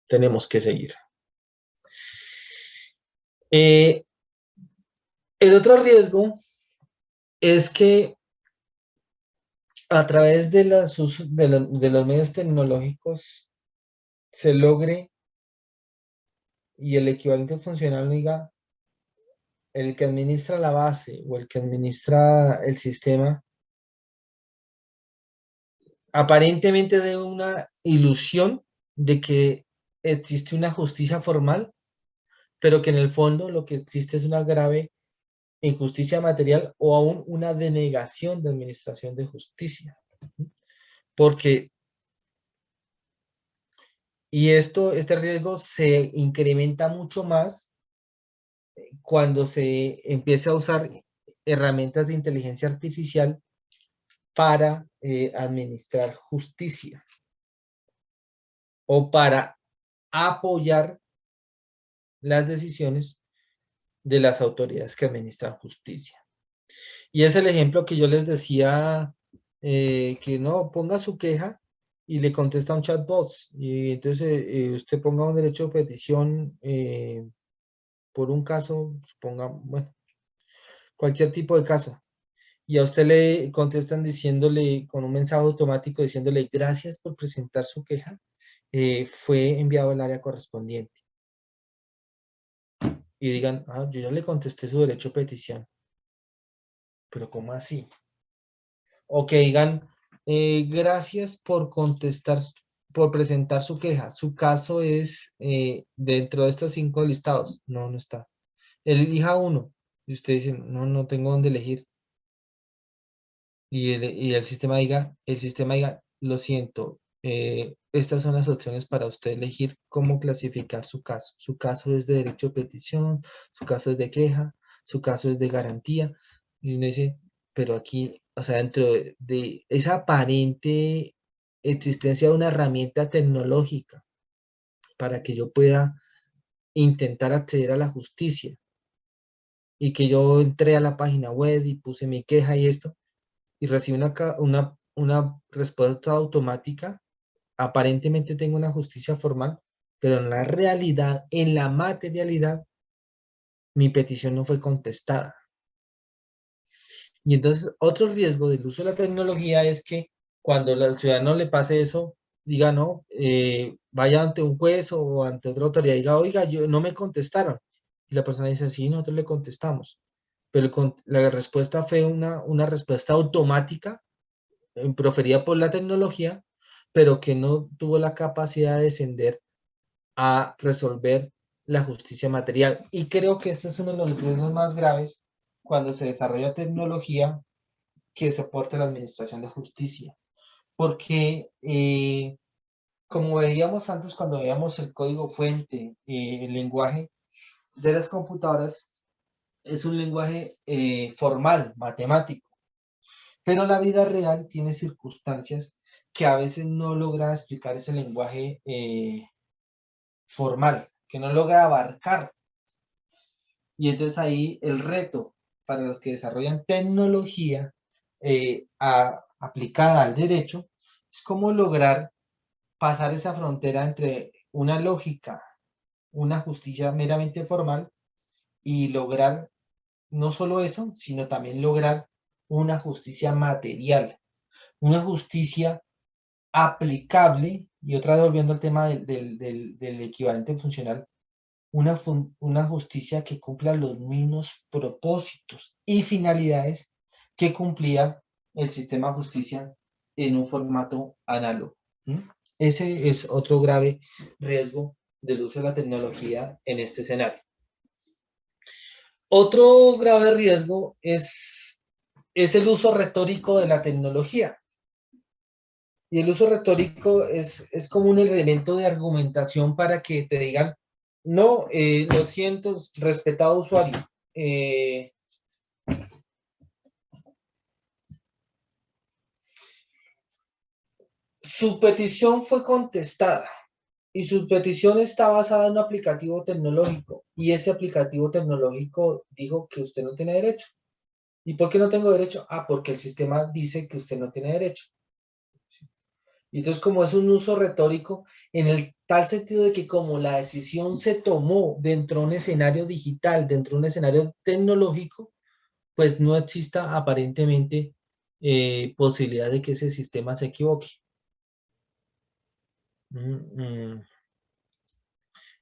tenemos que seguir. El otro riesgo es que a través de los medios tecnológicos se logre, y el equivalente funcional diga, el que administra la base o el que administra el sistema, aparentemente de una ilusión de que existe una justicia formal, pero que en el fondo lo que existe es una grave injusticia material o aún una denegación de administración de justicia. Porque, y este riesgo se incrementa mucho más cuando se empieza a usar herramientas de inteligencia artificial para administrar justicia o para apoyar las decisiones de las autoridades que administran justicia. Y es el ejemplo que yo les decía, que no, ponga su queja y le contesta un chatbot. Y entonces usted ponga un derecho de petición por un caso, ponga, bueno, cualquier tipo de caso. Y a usted le contestan diciéndole, con un mensaje automático, diciéndole, gracias por presentar su queja, fue enviado al área correspondiente. Y digan, ah, yo ya le contesté su derecho a petición. Pero ¿cómo así? O que digan, gracias por contestar, por presentar su queja. Su caso es dentro de estos 5 listados. No, no está. Elija uno. Y usted dice, no, no tengo dónde elegir. Y el sistema diga, lo siento, estas son las opciones para usted elegir cómo clasificar su caso. Su caso es de derecho de petición, su caso es de queja, su caso es de garantía. Y uno dice, pero aquí, o sea, dentro de esa aparente existencia de una herramienta tecnológica para que yo pueda intentar acceder a la justicia y que yo entré a la página web y puse mi queja y esto, y recibo una respuesta automática, aparentemente tengo una justicia formal, pero en la realidad, en la materialidad, mi petición no fue contestada. Y entonces, otro riesgo del uso de la tecnología es que cuando al ciudadano le pase eso, diga, no, vaya ante un juez o ante otra autoridad y diga, oiga, no me contestaron. Y la persona dice, sí, nosotros le contestamos. Pero la respuesta fue una respuesta automática proferida por la tecnología, pero que no tuvo la capacidad de descender a resolver la justicia material. Y creo que este es uno de los riesgos más graves cuando se desarrolla tecnología que soporte la administración de justicia. Porque, como veíamos antes cuando veíamos el código fuente, el lenguaje de las computadoras es un lenguaje formal, matemático. Pero la vida real tiene circunstancias que a veces no logra explicar ese lenguaje formal, que no logra abarcar. Y entonces ahí el reto para los que desarrollan tecnología aplicada al derecho es cómo lograr pasar esa frontera entre una lógica, una justicia meramente formal y lograr no solo eso, sino también lograr una justicia material, una justicia aplicable, y otra vez volviendo al tema del equivalente funcional, una justicia que cumpla los mismos propósitos y finalidades que cumplía el sistema de justicia en un formato análogo. Ese es otro grave riesgo del uso de la tecnología en este escenario. Otro grave riesgo es el uso retórico de la tecnología. Y el uso retórico es como un elemento de argumentación para que te digan, no, lo siento, respetado usuario. Su petición fue contestada y su petición está basada en un aplicativo tecnológico y ese aplicativo tecnológico dijo que usted no tiene derecho. ¿Y por qué no tengo derecho? Ah, porque el sistema dice que usted no tiene derecho. Y entonces, como es un uso retórico, en el tal sentido de que como la decisión se tomó dentro de un escenario digital, dentro de un escenario tecnológico, pues no exista aparentemente posibilidad de que ese sistema se equivoque. Mm, mm.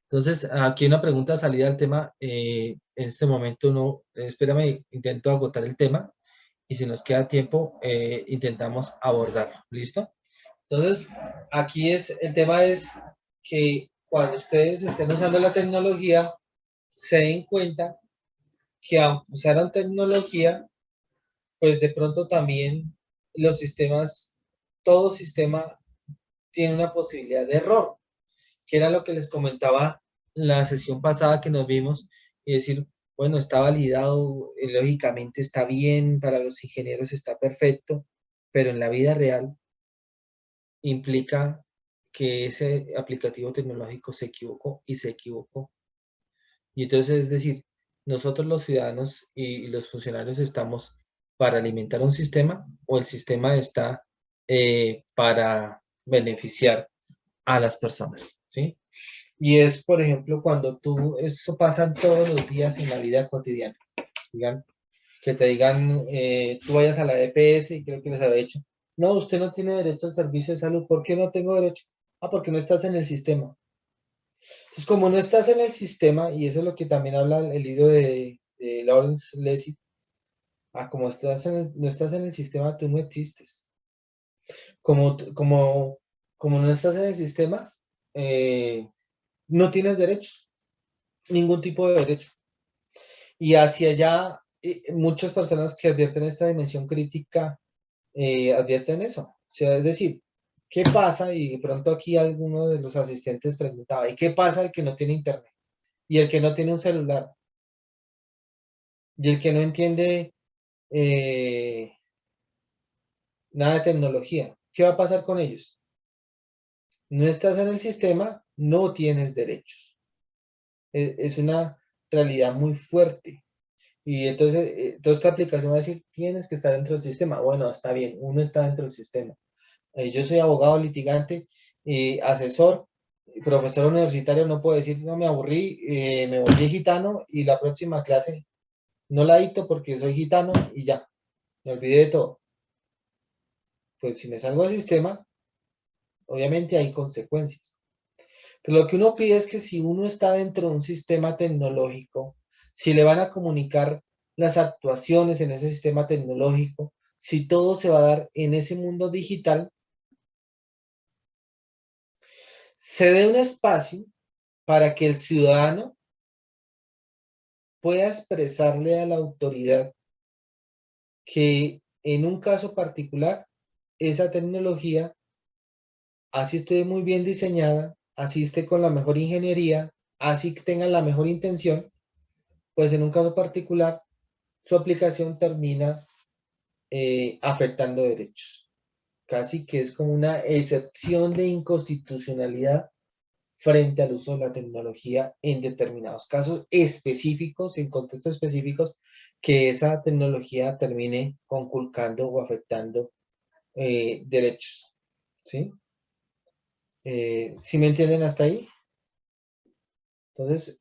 Entonces, aquí una pregunta salida del tema. En este momento no, espérame, intento agotar el tema y si nos queda tiempo, intentamos abordarlo. ¿Listo? Entonces, aquí el tema es que cuando ustedes estén usando la tecnología, se den cuenta que aunque usaron tecnología, pues de pronto también los sistemas, todo sistema tiene una posibilidad de error, que era lo que les comentaba la sesión pasada que nos vimos, y decir, bueno, está validado, lógicamente está bien, para los ingenieros está perfecto, pero en la vida real implica que ese aplicativo tecnológico se equivocó y se equivocó. Y entonces, es decir, nosotros los ciudadanos y los funcionarios estamos para alimentar un sistema o el sistema está para beneficiar a las personas, ¿sí? Y es, por ejemplo, cuando eso pasa todos los días en la vida cotidiana, digan, que te digan, tú vayas a la EPS y creo que les había dicho, no, usted no tiene derecho al servicio de salud, ¿por qué no tengo derecho? Ah, porque no estás en el sistema. Pues como no estás en el sistema, y eso es lo que también habla el libro de Lawrence Lessig, como no estás en el sistema, tú no existes. Como, como, como no estás en el sistema, eh, no tienes derechos, ningún tipo de derecho. Y hacia allá, muchas personas que advierten esta dimensión crítica advierten eso. O sea, es decir, ¿qué pasa? Y de pronto aquí alguno de los asistentes preguntaba, ¿y qué pasa el que no tiene internet? Y el que no tiene un celular, y el que no entiende eh, nada de tecnología. ¿Qué va a pasar con ellos? No estás en el sistema, no tienes derechos. Es una realidad muy fuerte. Y entonces, toda esta aplicación va a decir, tienes que estar dentro del sistema. Bueno, está bien, uno está dentro del sistema. Yo soy abogado litigante, asesor, profesor universitario, no puedo decir, no me aburrí, me volví gitano y la próxima clase no la dicto porque soy gitano y ya, me olvidé de todo. Pues si me salgo del sistema, obviamente hay consecuencias. Pero lo que uno pide es que si uno está dentro de un sistema tecnológico, si le van a comunicar las actuaciones en ese sistema tecnológico, si todo se va a dar en ese mundo digital, se dé un espacio para que el ciudadano pueda expresarle a la autoridad que en un caso particular, esa tecnología, así esté muy bien diseñada, así esté con la mejor ingeniería, así que tenga la mejor intención, pues en un caso particular, su aplicación termina afectando derechos. Casi que es como una excepción de inconstitucionalidad frente al uso de la tecnología en determinados casos específicos, en contextos específicos, que esa tecnología termine conculcando o afectando derechos. ¿Sí? ¿Sí me entienden hasta ahí? Entonces,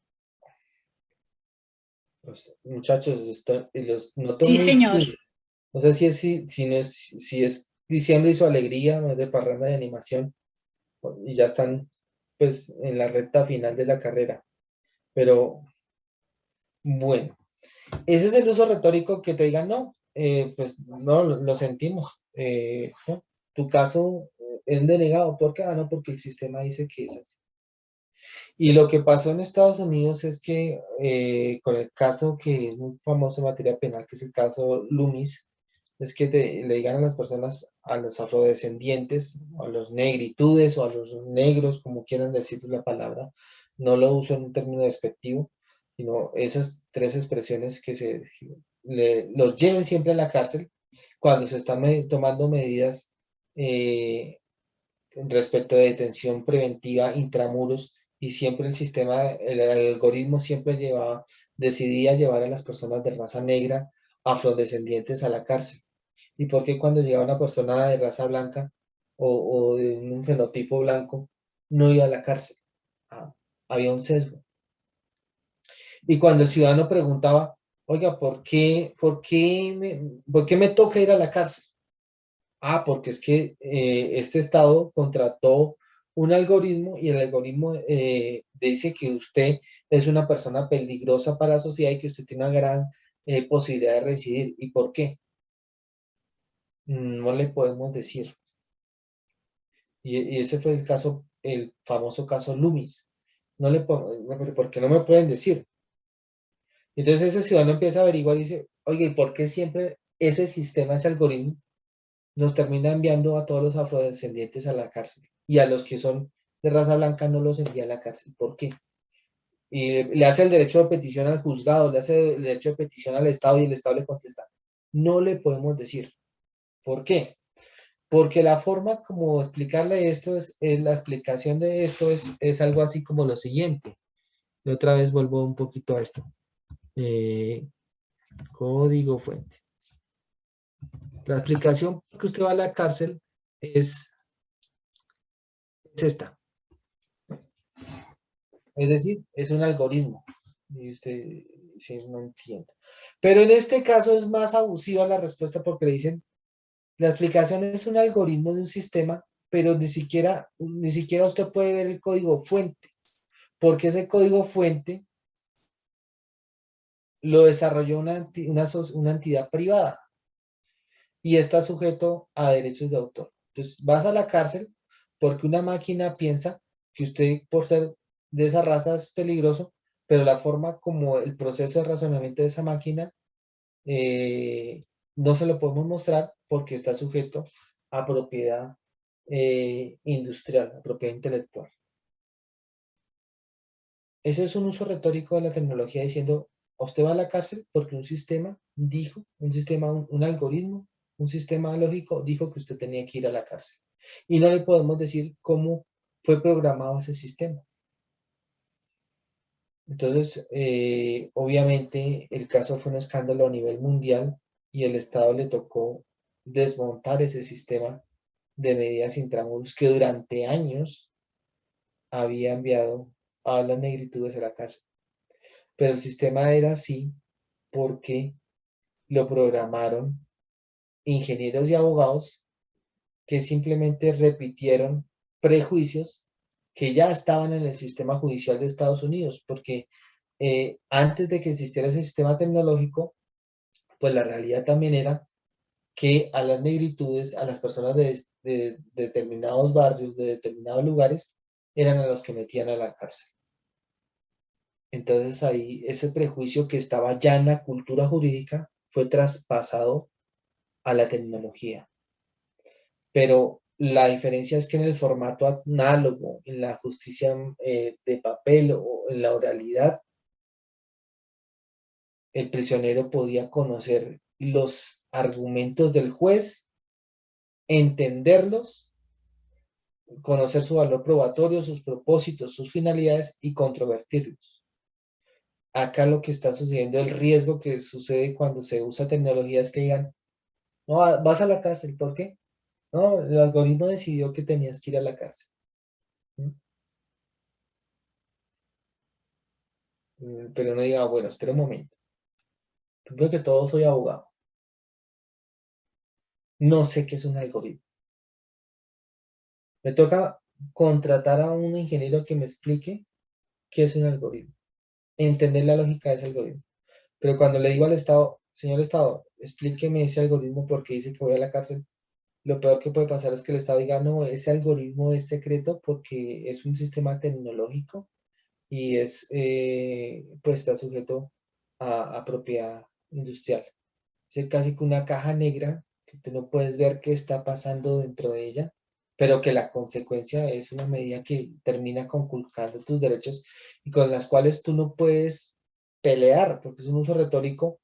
los muchachos, los noto Sí, muy señor. tímidos. No sé si no es, si es diciembre y su alegría, no es de parranda de animación, y ya están pues en la recta final de la carrera. Pero bueno, ese es el uso retórico que te digan, no, pues no, lo sentimos. No, tu caso es denegado. ¿Por qué? Ah, no, porque el sistema dice que es así. Y lo que pasó en Estados Unidos es que con el caso que es muy famoso en materia penal, que es el caso Loomis, es que le digan a las personas, a los afrodescendientes, a los negritudes o a los negros, como quieran decir la palabra, no lo uso en un término despectivo, sino esas tres expresiones que los lleven siempre a la cárcel cuando se están tomando medidas respecto de detención preventiva intramuros y siempre el algoritmo siempre decidía llevar a las personas de raza negra, afrodescendientes a la cárcel. ¿Y por qué cuando llegaba una persona de raza blanca? o de un fenotipo blanco, no iba a la cárcel. Ah, había un sesgo. Y cuando el ciudadano preguntaba, oiga, ¿por qué me toca ir a la cárcel? Ah, porque es que este Estado contrató un algoritmo y el algoritmo dice que usted es una persona peligrosa para la sociedad y que usted tiene una gran posibilidad de recidir. ¿Y por qué? No le podemos decir. Y ese fue el caso, el famoso caso Loomis. No le ¿por qué no me pueden decir? Entonces ese ciudadano empieza a averiguar y dice, oye, ¿y por qué siempre ese sistema, ese algoritmo, nos termina enviando a todos los afrodescendientes a la cárcel? Y a los que son de raza blanca no los envía a la cárcel. ¿Por qué? Y le hace el derecho de petición al juzgado, le hace el derecho de petición al Estado y el Estado le contesta. No le podemos decir. ¿Por qué? Porque la forma como explicarle esto la explicación de esto es algo así como lo siguiente. Y otra vez vuelvo un poquito a esto. Eh, código fuente. La explicación que usted va a la cárcel es esta. Es decir, es un algoritmo. Y usted si no entiende. Pero en este caso es más abusiva la respuesta porque le dicen, la explicación es un algoritmo de un sistema, pero ni siquiera usted puede ver el código fuente, porque ese código fuente lo desarrolló una entidad privada y está sujeto a derechos de autor. Entonces, vas a la cárcel porque una máquina piensa que usted, por ser de esa raza, es peligroso, pero la forma como el proceso de razonamiento de esa máquina eh, no se lo podemos mostrar porque está sujeto a propiedad industrial, a propiedad intelectual. Ese es un uso retórico de la tecnología diciendo, usted va a la cárcel porque un sistema dijo, un algoritmo, un sistema lógico dijo que usted tenía que ir a la cárcel. Y no le podemos decir cómo fue programado ese sistema. Entonces, obviamente, el caso fue un escándalo a nivel mundial y el Estado le tocó desmontar ese sistema de medidas intramuros que durante años había enviado a las negritudes a la cárcel. Pero el sistema era así porque lo programaron ingenieros y abogados que simplemente repitieron prejuicios que ya estaban en el sistema judicial de Estados Unidos, porque antes de que existiera ese sistema tecnológico, pues la realidad también era que a las negritudes, a las personas de determinados barrios, de determinados lugares, eran a los que metían a la cárcel. Entonces ahí ese prejuicio que estaba ya en la cultura jurídica fue traspasado a la tecnología. Pero la diferencia es que en el formato análogo, en la justicia de papel o en la oralidad, el prisionero podía conocer los argumentos del juez, entenderlos, conocer su valor probatorio, sus propósitos, sus finalidades y controvertirlos. Acá lo que está sucediendo, el riesgo que sucede cuando se usa tecnología es que digan, no, vas a la cárcel, ¿por qué? No, el algoritmo decidió que tenías que ir a la cárcel. Pero no diga, bueno, espera un momento. Primero que todo, soy abogado. No sé qué es un algoritmo. Me toca contratar a un ingeniero que me explique qué es un algoritmo. Entender la lógica de ese algoritmo. Pero cuando le digo al Estado, señor Estado, explíqueme ese algoritmo porque dice que voy a la cárcel, lo peor que puede pasar es que el Estado diga, no, ese algoritmo es secreto porque es un sistema tecnológico y pues está sujeto a propiedad industrial. Es casi que una caja negra que tú no puedes ver qué está pasando dentro de ella, pero que la consecuencia es una medida que termina conculcando tus derechos y con las cuales tú no puedes pelear, porque es un uso retórico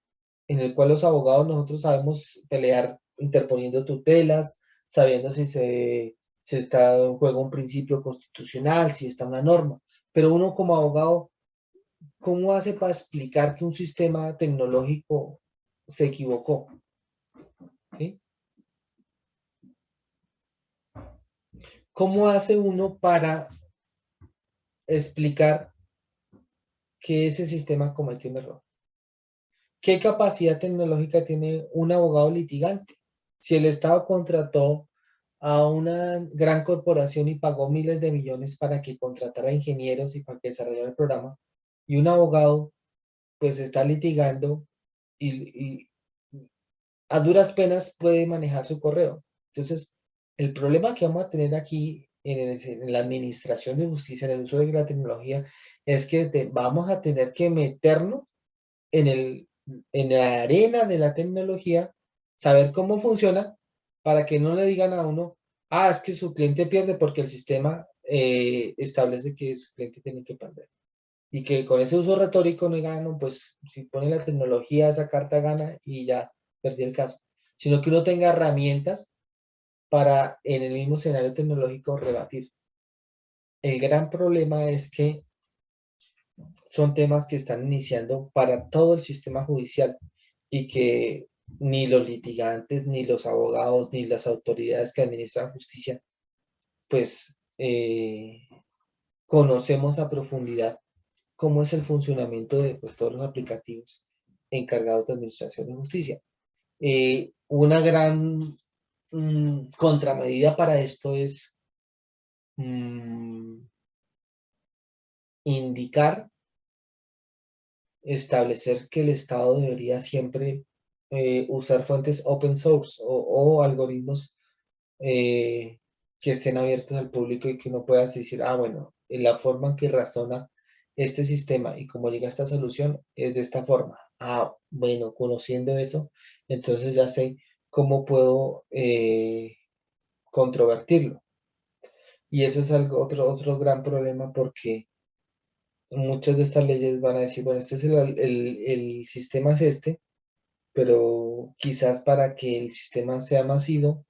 en el cual los abogados nosotros sabemos pelear interponiendo tutelas, sabiendo si está en juego un principio constitucional, si está una norma, pero uno como abogado, ¿cómo hace para explicar que un sistema tecnológico se equivocó? ¿Sí? ¿Cómo hace uno para explicar que ese sistema cometió un error? ¿Qué capacidad tecnológica tiene un abogado litigante? Si el Estado contrató a una gran corporación y pagó miles de millones para que contratara ingenieros y para que desarrollara el programa, y un abogado pues está litigando y a duras penas puede manejar su correo. Entonces, el problema que vamos a tener aquí en la administración de justicia, en el uso de la tecnología, es que vamos a tener que meternos en, en la arena de la tecnología, saber cómo funciona, para que no le digan a uno, ah, es que su cliente pierde porque el sistema establece que su cliente tiene que perder. Y que con ese uso retórico no digan, no, pues si pone la tecnología, esa carta gana y ya perdí el caso. Sino que uno tenga herramientas para en el mismo escenario tecnológico rebatir. El gran problema es que son temas que están iniciando para todo el sistema judicial y que ni los litigantes, ni los abogados, ni las autoridades que administran justicia, pues conocemos a profundidad cómo es el funcionamiento de pues, todos los aplicativos encargados de administración de justicia. Una gran contramedida para esto es indicar, establecer que el Estado debería siempre usar fuentes open source o algoritmos que estén abiertos al público y que uno pueda decir, ah, bueno, en la forma en que razona este sistema y cómo llega a esta solución es de esta forma. Ah, bueno, conociendo eso, entonces ya sé cómo puedo controvertirlo. Y eso es algo, otro gran problema porque muchas de estas leyes van a decir, bueno, este es el sistema es este, pero quizás para que el sistema sea masivo,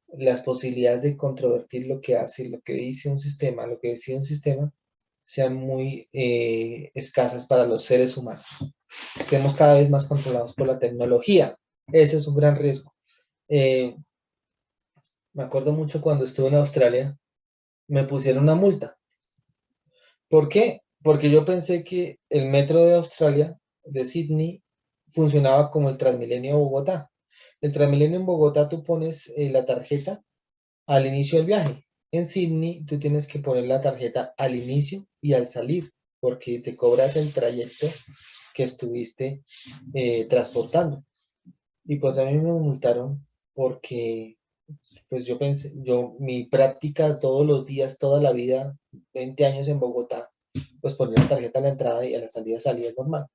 las posibilidades de controvertir lo que hace, lo que dice un sistema, lo que decide un sistema, sean muy escasas para los seres humanos. Estemos cada vez más controlados por la tecnología. Ese es un gran riesgo. Me acuerdo mucho cuando estuve en Australia, me pusieron una multa. ¿Por qué? Porque yo pensé que el metro de Australia, de Sydney, funcionaba como el Transmilenio de Bogotá. El Transmilenio en Bogotá tú pones la tarjeta al inicio del viaje. En Sydney tú tienes que poner la tarjeta al inicio y al salir, porque te cobras el trayecto que estuviste transportando. Y pues a mí me multaron porque pues yo pensé, mi práctica todos los días, toda la vida, 20 años en Bogotá, pues poner la tarjeta a la entrada y a la salida es normal.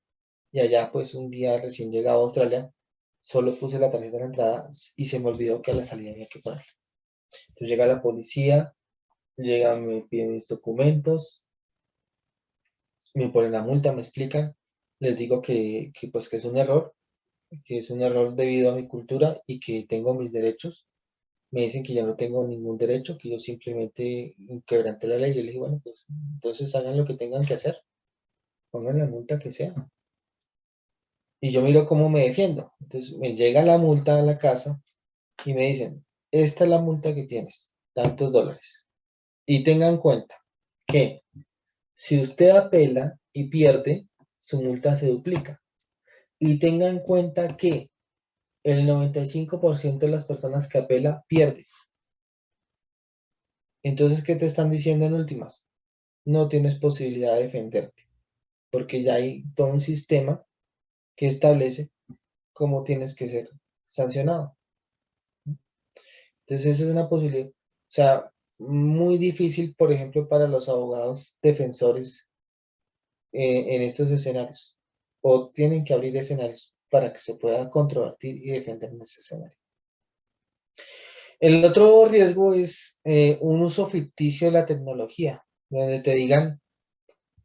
Y allá pues un día recién llegado a Australia, solo puse la tarjeta a la entrada y se me olvidó que a la salida había que ponerla. Entonces llega la policía, llegan, me piden mis documentos, me ponen la multa, me explican, les digo pues que es un error debido a mi cultura y que tengo mis derechos. Me dicen que yo no tengo ningún derecho, que yo simplemente quebranté la ley. Yo les dije, bueno, pues entonces hagan lo que tengan que hacer, pongan la multa que sea. Y yo miro cómo me defiendo. Entonces me llega la multa a la casa y me dicen, esta es la multa que tienes, tantos dólares. Y tengan en cuenta que si usted apela y pierde, su multa se duplica. Y tenga en cuenta que el 95% de las personas que apela pierde. Entonces, ¿qué te están diciendo en últimas? No tienes posibilidad de defenderte, porque ya hay todo un sistema que establece cómo tienes que ser sancionado. Entonces, esa es una posibilidad. O sea, muy difícil, por ejemplo, para los abogados defensores en estos escenarios. O tienen que abrir escenarios para que se pueda controvertir y defender en ese escenario. El otro riesgo es un uso ficticio de la tecnología, donde te digan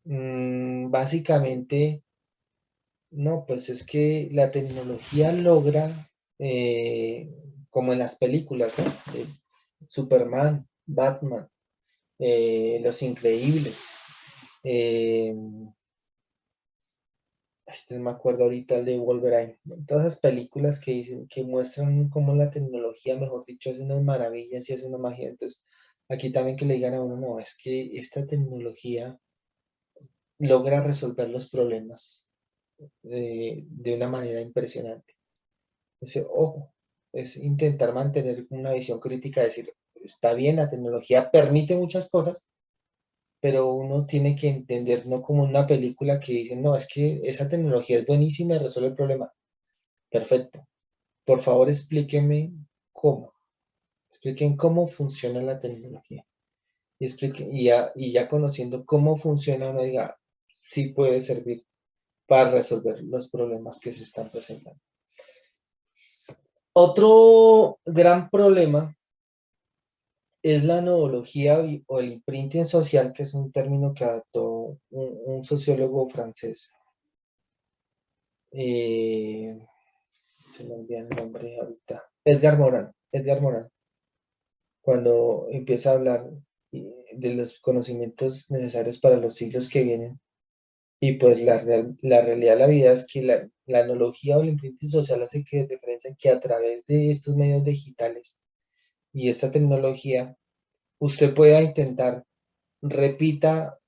básicamente, no, pues es que la tecnología logra, como en las películas, ¿no? Superman, Batman, Los Increíbles, eh, no me acuerdo ahorita el de Wolverine, todas esas películas que dicen, que muestran cómo la tecnología, mejor dicho, hace unas maravillas y hace una magia. Entonces, Aquí también que le digan a uno, no, es que esta tecnología logra resolver los problemas de una manera impresionante. Entonces, ojo, es intentar mantener una visión crítica, decir, está bien, la tecnología permite muchas cosas, pero uno tiene que entender, no como una película que dicen, no, es que esa tecnología es buenísima y resuelve el problema. Perfecto. Por favor, explíqueme cómo. Expliquen cómo funciona la tecnología. Y ya conociendo cómo funciona, uno diga, sí puede servir para resolver los problemas que se están presentando. Otro gran problema es la novología o el imprinting social, que es un término que adoptó un sociólogo francés. Eh, Se me olvida el nombre ahorita. Edgar Morin, cuando empieza a hablar de los conocimientos necesarios para los siglos que vienen. Y pues la realidad de la vida es que la analogía o el imprinting social hace que referencia que a través de estos medios digitales y esta tecnología, usted pueda intentar, repita,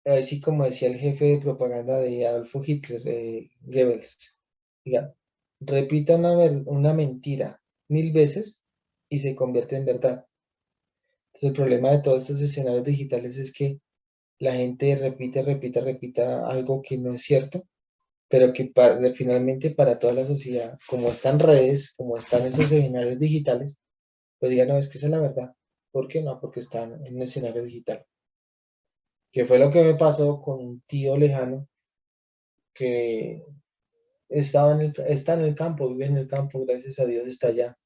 así como decía el jefe de propaganda de Adolfo Hitler, Goebbels, diga, repita una mentira 1000 veces y se convierte en verdad. Entonces, el problema de todos estos escenarios digitales es que la gente repita algo que no es cierto, pero que finalmente para toda la sociedad, como están redes, como están esos escenarios digitales, pues digan, no, es que esa es la verdad. ¿Por qué no? Porque están en un escenario digital. Que fue lo que me pasó con un tío lejano que está en el campo, vive en el campo, gracias a Dios está allá.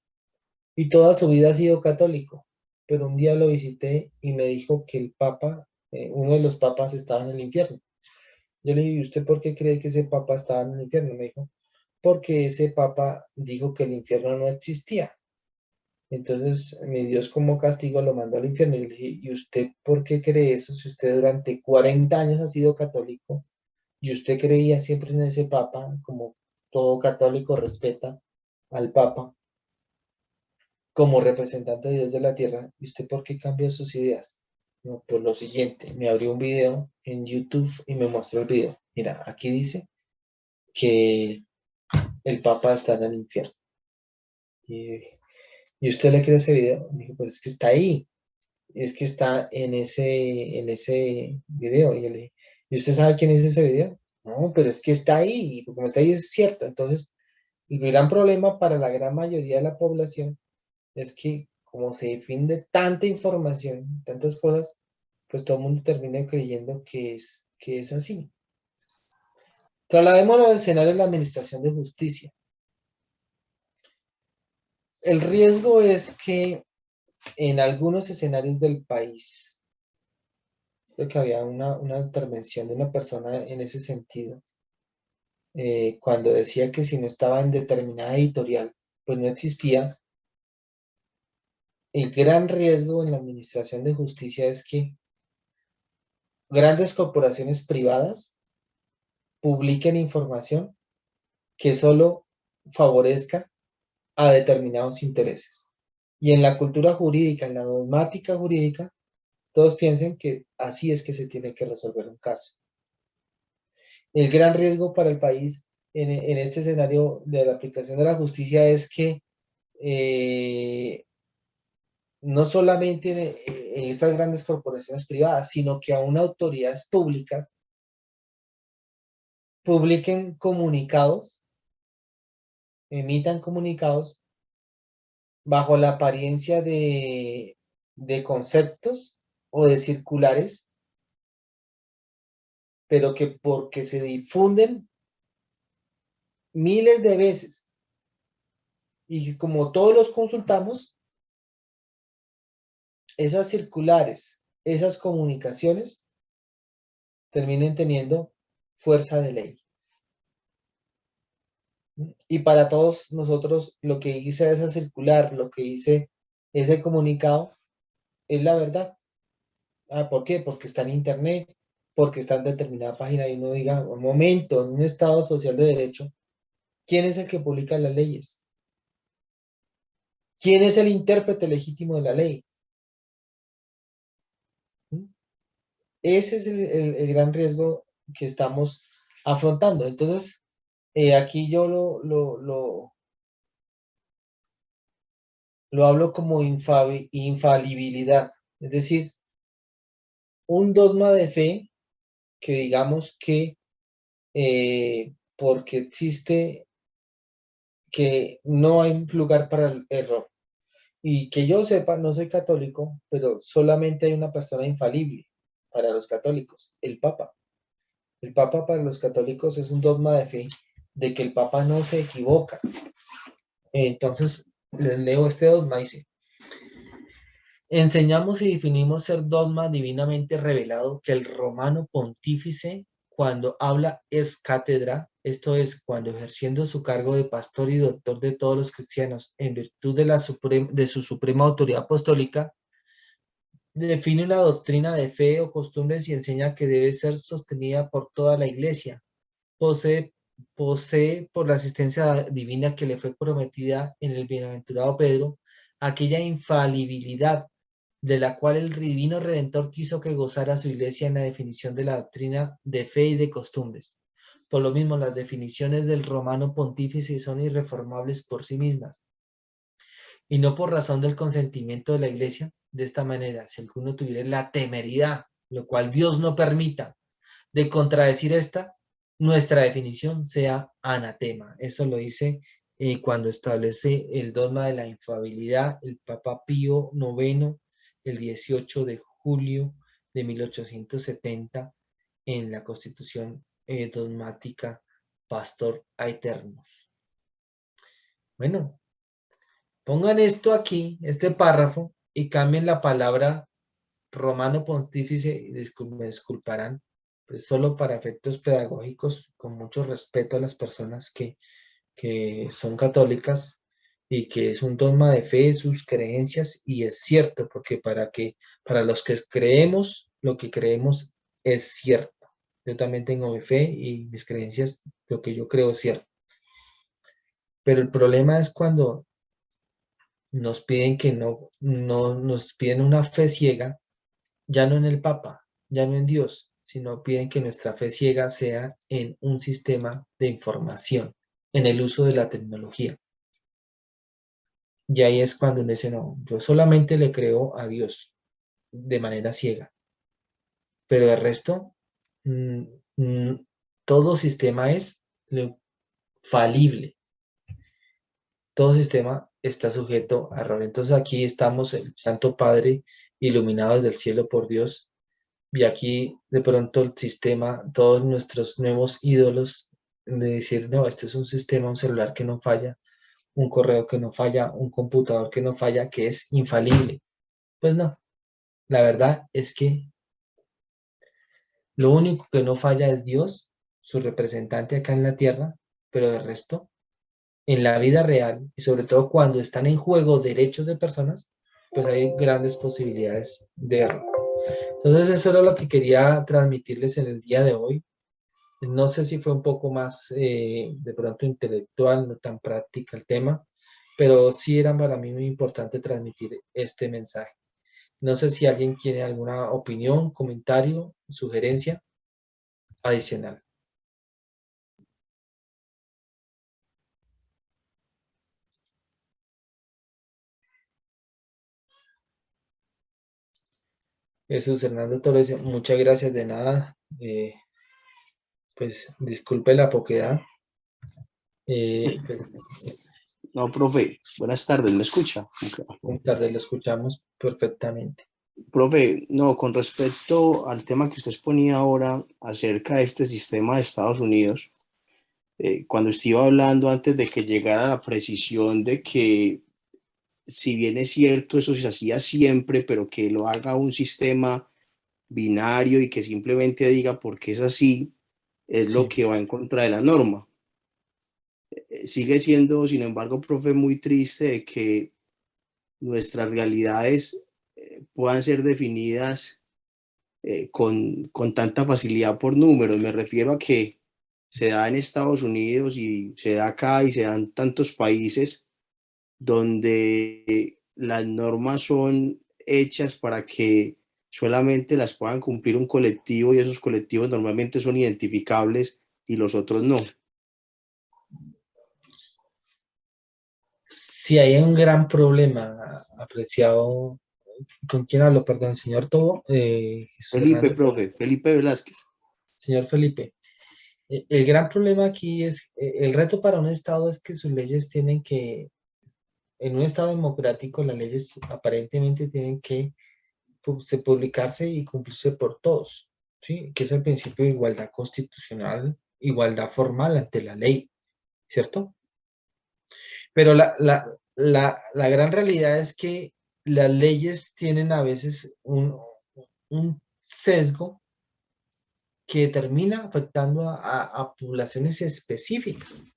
Y toda su vida ha sido católico, pero un día lo visité y me dijo que el Papa, uno de los papas estaba en el infierno. Yo le dije, ¿y usted por qué cree que ese papa estaba en el infierno? Me dijo, porque ese papa dijo que el infierno no existía. Entonces, mi Dios como castigo lo mandó al infierno. Y le dije, ¿y usted por qué cree eso si usted durante 40 años ha sido católico y usted creía siempre en ese papa, como todo católico respeta al papa como representante de Dios de la tierra? ¿Y usted por qué cambió sus ideas? No, por lo siguiente, me abrió un video en YouTube y me mostró el video. Mira, aquí dice que el Papa está en el infierno. Y, y usted le cree ese video. Me dijo, pues es que está ahí, es que está en ese video. Y yo le dije, ¿y usted sabe quién es ese video? No, pero es que está ahí, y como está ahí es cierto. Entonces, el gran problema para la gran mayoría de la población es que como se difunde tanta información, tantas cosas, pues todo el mundo termina creyendo que es así. Trasladémonos al escenario de la administración de justicia. El riesgo es que en algunos escenarios del país, creo que había una intervención de una persona en ese sentido, cuando decía que si no estaba en determinada editorial, pues no existía. El gran riesgo en la administración de justicia es que grandes corporaciones privadas publiquen información que solo favorezca a determinados intereses. Y en la cultura jurídica, en la dogmática jurídica, todos piensen que así es que se tiene que resolver un caso. El gran riesgo para el país en este escenario de la aplicación de la justicia es que no solamente en estas grandes corporaciones privadas, sino que aún autoridades públicas publiquen comunicados, emitan comunicados bajo la apariencia de conceptos o de circulares, pero que porque se difunden miles de veces y como todos los consultamos, esas circulares, esas comunicaciones terminen teniendo fuerza de ley. Y para todos nosotros, lo que dice esa circular, lo que dice ese comunicado, es la verdad. ¿Por qué? Porque está en internet, porque está en determinada página y uno diga, un momento, en un Estado social de derecho, ¿quién es el que publica las leyes? ¿Quién es el intérprete legítimo de la ley? Ese es el gran riesgo que estamos afrontando. Entonces, aquí yo lo hablo como infalibilidad, es decir, un dogma de fe que digamos que porque existe que no hay lugar para el error. Y que yo sepa, no soy católico, pero solamente hay una persona infalible para los católicos, el Papa. El Papa para los católicos es un dogma de fe de que el Papa no se equivoca. Entonces, les leo este dogma, dice, enseñamos y definimos ser dogma divinamente revelado que el romano pontífice, cuando habla es cátedra, esto es, cuando ejerciendo su cargo de pastor y doctor de todos los cristianos, en virtud de su suprema autoridad apostólica, define una doctrina de fe o costumbres y enseña que debe ser sostenida por toda la Iglesia. Posee, posee por la asistencia divina que le fue prometida en el bienaventurado Pedro, aquella infalibilidad de la cual el divino Redentor quiso que gozara su Iglesia en la definición de la doctrina de fe y de costumbres. Por lo mismo, las definiciones del romano pontífice son irreformables por sí mismas y no por razón del consentimiento de la Iglesia. De esta manera, si alguno tuviera la temeridad, lo cual Dios no permita, de contradecir esta, nuestra definición sea anatema. Eso lo dice cuando establece el dogma de la infalibilidad el Papa Pío IX, el 18 de julio de 1870, en la Constitución dogmática Pastor Aeternus. Bueno, pongan esto aquí, este párrafo, y cambien la palabra romano pontífice, y me disculparán, pues solo para efectos pedagógicos, con mucho respeto a las personas que son católicas y que es un dogma de fe, sus creencias, y es cierto, porque para los que creemos, lo que creemos es cierto. Yo también tengo mi fe y mis creencias, lo que yo creo es cierto. Pero el problema es cuando nos piden que no nos piden una fe ciega, ya no en el Papa, ya no en Dios, sino piden que nuestra fe ciega sea en un sistema de información, en el uso de la tecnología. Y ahí es cuando uno dice, no, yo solamente le creo a Dios de manera ciega, pero el resto, mm, mm, todo sistema es falible, todo sistema está sujeto a error. Entonces aquí estamos, el Santo Padre, iluminados del cielo por Dios. Y aquí de pronto el sistema, todos nuestros nuevos ídolos, de decir, no, este es un sistema, un celular que no falla, un correo que no falla, un computador que no falla, que es infalible. Pues no, la verdad es que lo único que no falla es Dios, su representante acá en la tierra, pero de resto, en la vida real, y sobre todo cuando están en juego derechos de personas, pues hay grandes posibilidades de error. Entonces eso era lo que quería transmitirles en el día de hoy. No sé si fue un poco más de pronto intelectual, no tan práctica el tema, pero sí era para mí muy importante transmitir este mensaje. No sé si alguien tiene alguna opinión, comentario, sugerencia adicional. Jesús Hernando Torres, muchas gracias de nada. Pues disculpe la poquedad. Pues, No, profe, buenas tardes, ¿me escucha? muy tarde lo escuchamos perfectamente. Profe, no, con respecto al tema que usted exponía ahora acerca de este sistema de Estados Unidos, cuando estuve hablando antes de que llegara la precisión de que si bien es cierto, eso se hacía siempre, pero que lo haga un sistema binario y que simplemente diga por qué es así, es lo Sí, que va en contra de la norma. Sigue siendo, sin embargo, profe, muy triste de que nuestras realidades puedan ser definidas con tanta facilidad por números. Me refiero a que se da en Estados Unidos y se da acá y se dan tantos países donde las normas son hechas para que solamente las puedan cumplir un colectivo y esos colectivos normalmente son identificables y los otros no. Si hay un gran problema, apreciado, ¿con quién hablo? Perdón, señor Tobo, Jesús Felipe, Hernando, profe, Felipe Velázquez. señor Felipe. El gran problema aquí es, el reto para un Estado es que sus leyes tienen que, en un Estado democrático, las leyes aparentemente tienen que publicarse y cumplirse por todos, ¿sí? Que es el principio de igualdad constitucional, igualdad formal ante la ley, ¿cierto? Pero la gran realidad es que las leyes tienen a veces un sesgo que termina afectando a poblaciones específicas.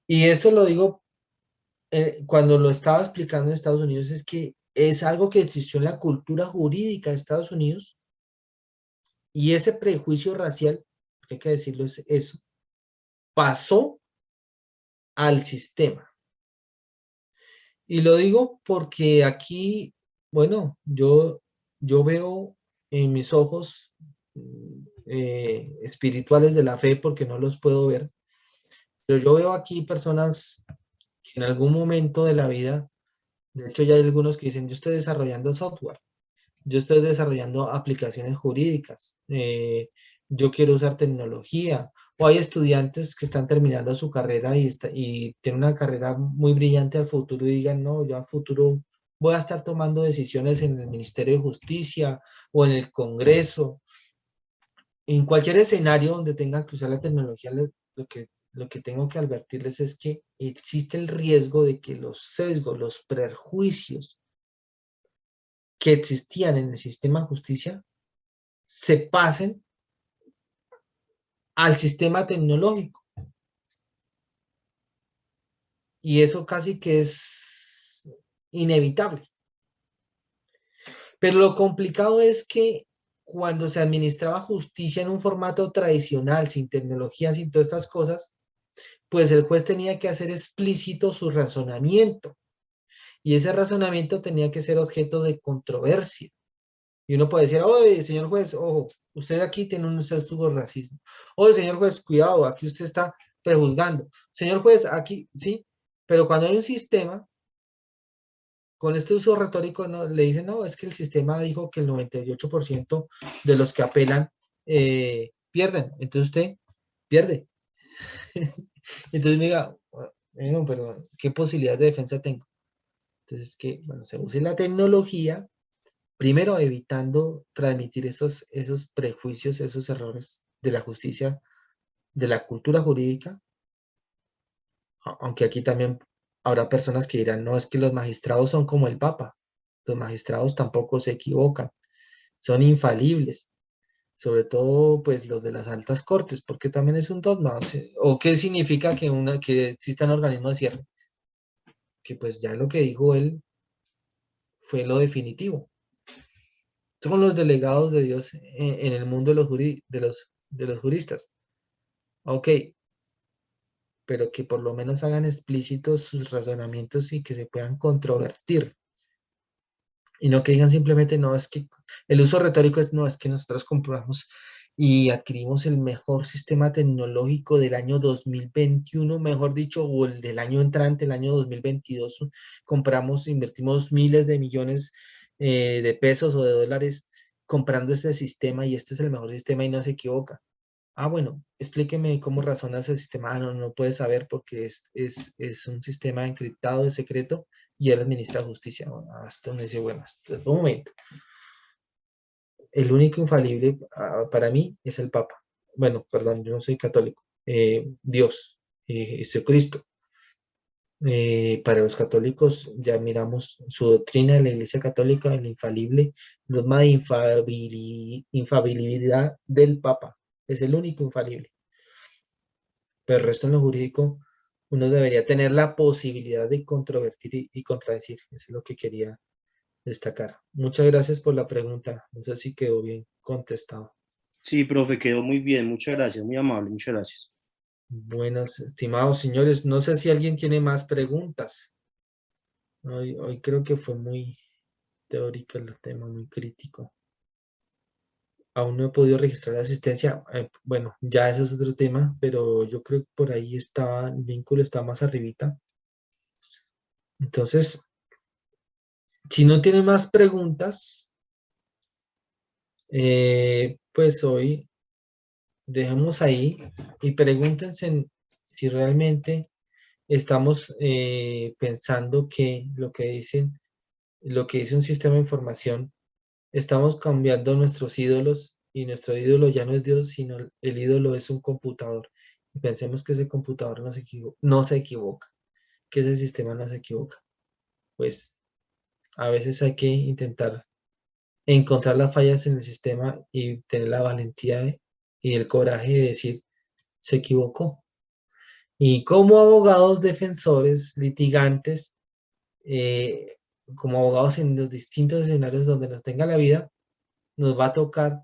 Y esto lo digo cuando lo estaba explicando en Estados Unidos, es que es algo que existió en la cultura jurídica de Estados Unidos y ese prejuicio racial, hay que decirlo, es eso, pasó al sistema. Y lo digo porque aquí, bueno, yo veo en mis ojos espirituales de la fe, porque no los puedo ver, pero yo veo aquí personas que en algún momento de la vida, de hecho ya hay algunos que dicen, yo estoy desarrollando software, yo estoy desarrollando aplicaciones jurídicas, yo quiero usar tecnología, o hay estudiantes que están terminando su carrera y tienen una carrera muy brillante al futuro y digan, no, yo al futuro voy a estar tomando decisiones en el Ministerio de Justicia o en el Congreso, en cualquier escenario donde tengan que usar la tecnología, lo que tengo que advertirles es que existe el riesgo de que los sesgos, los prejuicios que existían en el sistema de justicia se pasen al sistema tecnológico. Y eso casi que es inevitable. Pero lo complicado es que cuando se administraba justicia en un formato tradicional, sin tecnología, sin todas estas cosas, pues el juez tenía que hacer explícito su razonamiento. Y ese razonamiento tenía que ser objeto de controversia. Y uno puede decir, oye, señor juez, ojo, usted aquí tiene un sesgo de racismo. Oye, señor juez, cuidado, aquí usted está prejuzgando. Señor juez, aquí, sí, pero cuando hay un sistema, con este uso retórico, no, le dicen, no, es que el sistema dijo que el 98% de los que apelan pierden. Entonces usted pierde. Entonces, mira, bueno, pero ¿qué posibilidad de defensa tengo? Entonces, que, bueno, se use la tecnología, primero evitando transmitir esos prejuicios, esos errores de la justicia, de la cultura jurídica, aunque aquí también habrá personas que dirán, no, es que los magistrados son como el Papa, los magistrados tampoco se equivocan, son infalibles, sobre todo pues los de las altas cortes, porque también es un dogma, o qué significa que existan organismos de cierre, que pues ya lo que dijo él fue lo definitivo. Son los delegados de Dios en el mundo de los juristas. Ok, pero que por lo menos hagan explícitos sus razonamientos y que se puedan controvertir. Y no que digan simplemente, no, es que el uso retórico es, no, es que nosotros compramos y adquirimos el mejor sistema tecnológico del año 2021, mejor dicho, o el del año entrante, el año 2022, compramos, invertimos miles de millones de pesos o de dólares comprando este sistema y este es el mejor sistema y no se equivoca. Ah, bueno, explíqueme cómo razona ese sistema. Ah, no, no puede saber porque es un sistema encriptado de secreto y él administra justicia. Bueno, hasta donde dice, bueno, hasta un momento. El único infalible para mí es el Papa. Bueno, perdón, yo no soy católico. Dios, Jesucristo. Para los católicos ya miramos su doctrina de la Iglesia Católica, el infalible, dogma de infalibilidad del Papa. Es el único infalible. Pero el resto en lo jurídico, uno debería tener la posibilidad de controvertir y contradecir. Eso es lo que quería destacar. Muchas gracias por la pregunta. No sé si quedó bien contestado. Sí, profe, quedó muy bien, muchas gracias, muy amable, muchas gracias. Buenos, estimados señores, no sé si alguien tiene más preguntas. Hoy creo que fue muy, teórica el tema muy crítico. Aún no he podido registrar la asistencia. Bueno, ya ese es otro tema, pero yo creo que por ahí estaba, el vínculo está más arribita. Entonces, si no tiene más preguntas, pues hoy dejemos ahí y pregúntense si realmente estamos pensando que lo que dice un sistema de información, estamos cambiando nuestros ídolos y nuestro ídolo ya no es Dios, sino el ídolo es un computador. Y pensemos que ese computador no se equivoca, que ese sistema no se equivoca. Pues a veces hay que intentar encontrar las fallas en el sistema y tener la valentía y el coraje de decir, se equivocó. Y como abogados defensores, litigantes, eh, como abogados en los distintos escenarios donde nos tenga la vida, nos va a tocar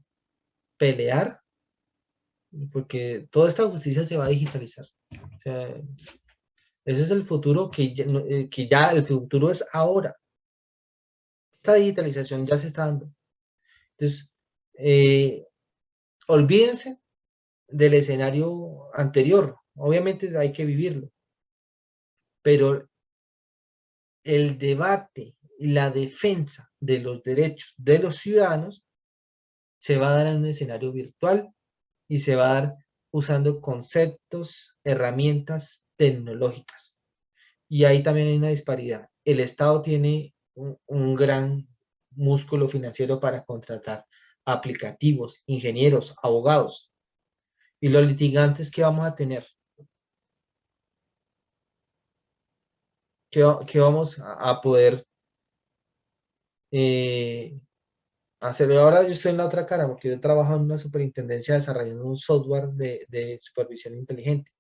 pelear porque toda esta justicia se va a digitalizar. O sea, ese es el futuro que ya el futuro es ahora. Esta digitalización ya se está dando. Entonces, olvídense del escenario anterior. Obviamente hay que vivirlo, pero el debate y la defensa de los derechos de los ciudadanos se va a dar en un escenario virtual y se va a dar usando conceptos, herramientas tecnológicas. Y ahí también hay una disparidad. El Estado tiene un gran músculo financiero para contratar aplicativos, ingenieros, abogados. Y los litigantes que vamos a tener, que vamos a poder hacer. Ahora yo estoy en la otra cara porque yo trabajo en una superintendencia desarrollando un software de supervisión inteligente.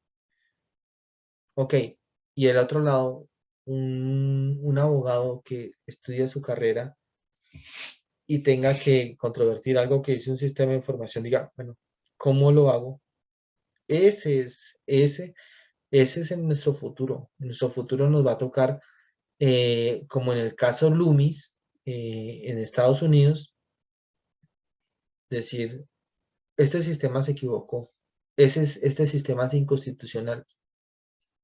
Ok, y el otro lado, un abogado que estudia su carrera y tenga que controvertir algo que dice un sistema de información, diga, bueno, ¿cómo lo hago? Ese es en nuestro futuro. En nuestro futuro nos va a tocar, como en el caso Loomis, en Estados Unidos, decir, este sistema se equivocó, este sistema es inconstitucional,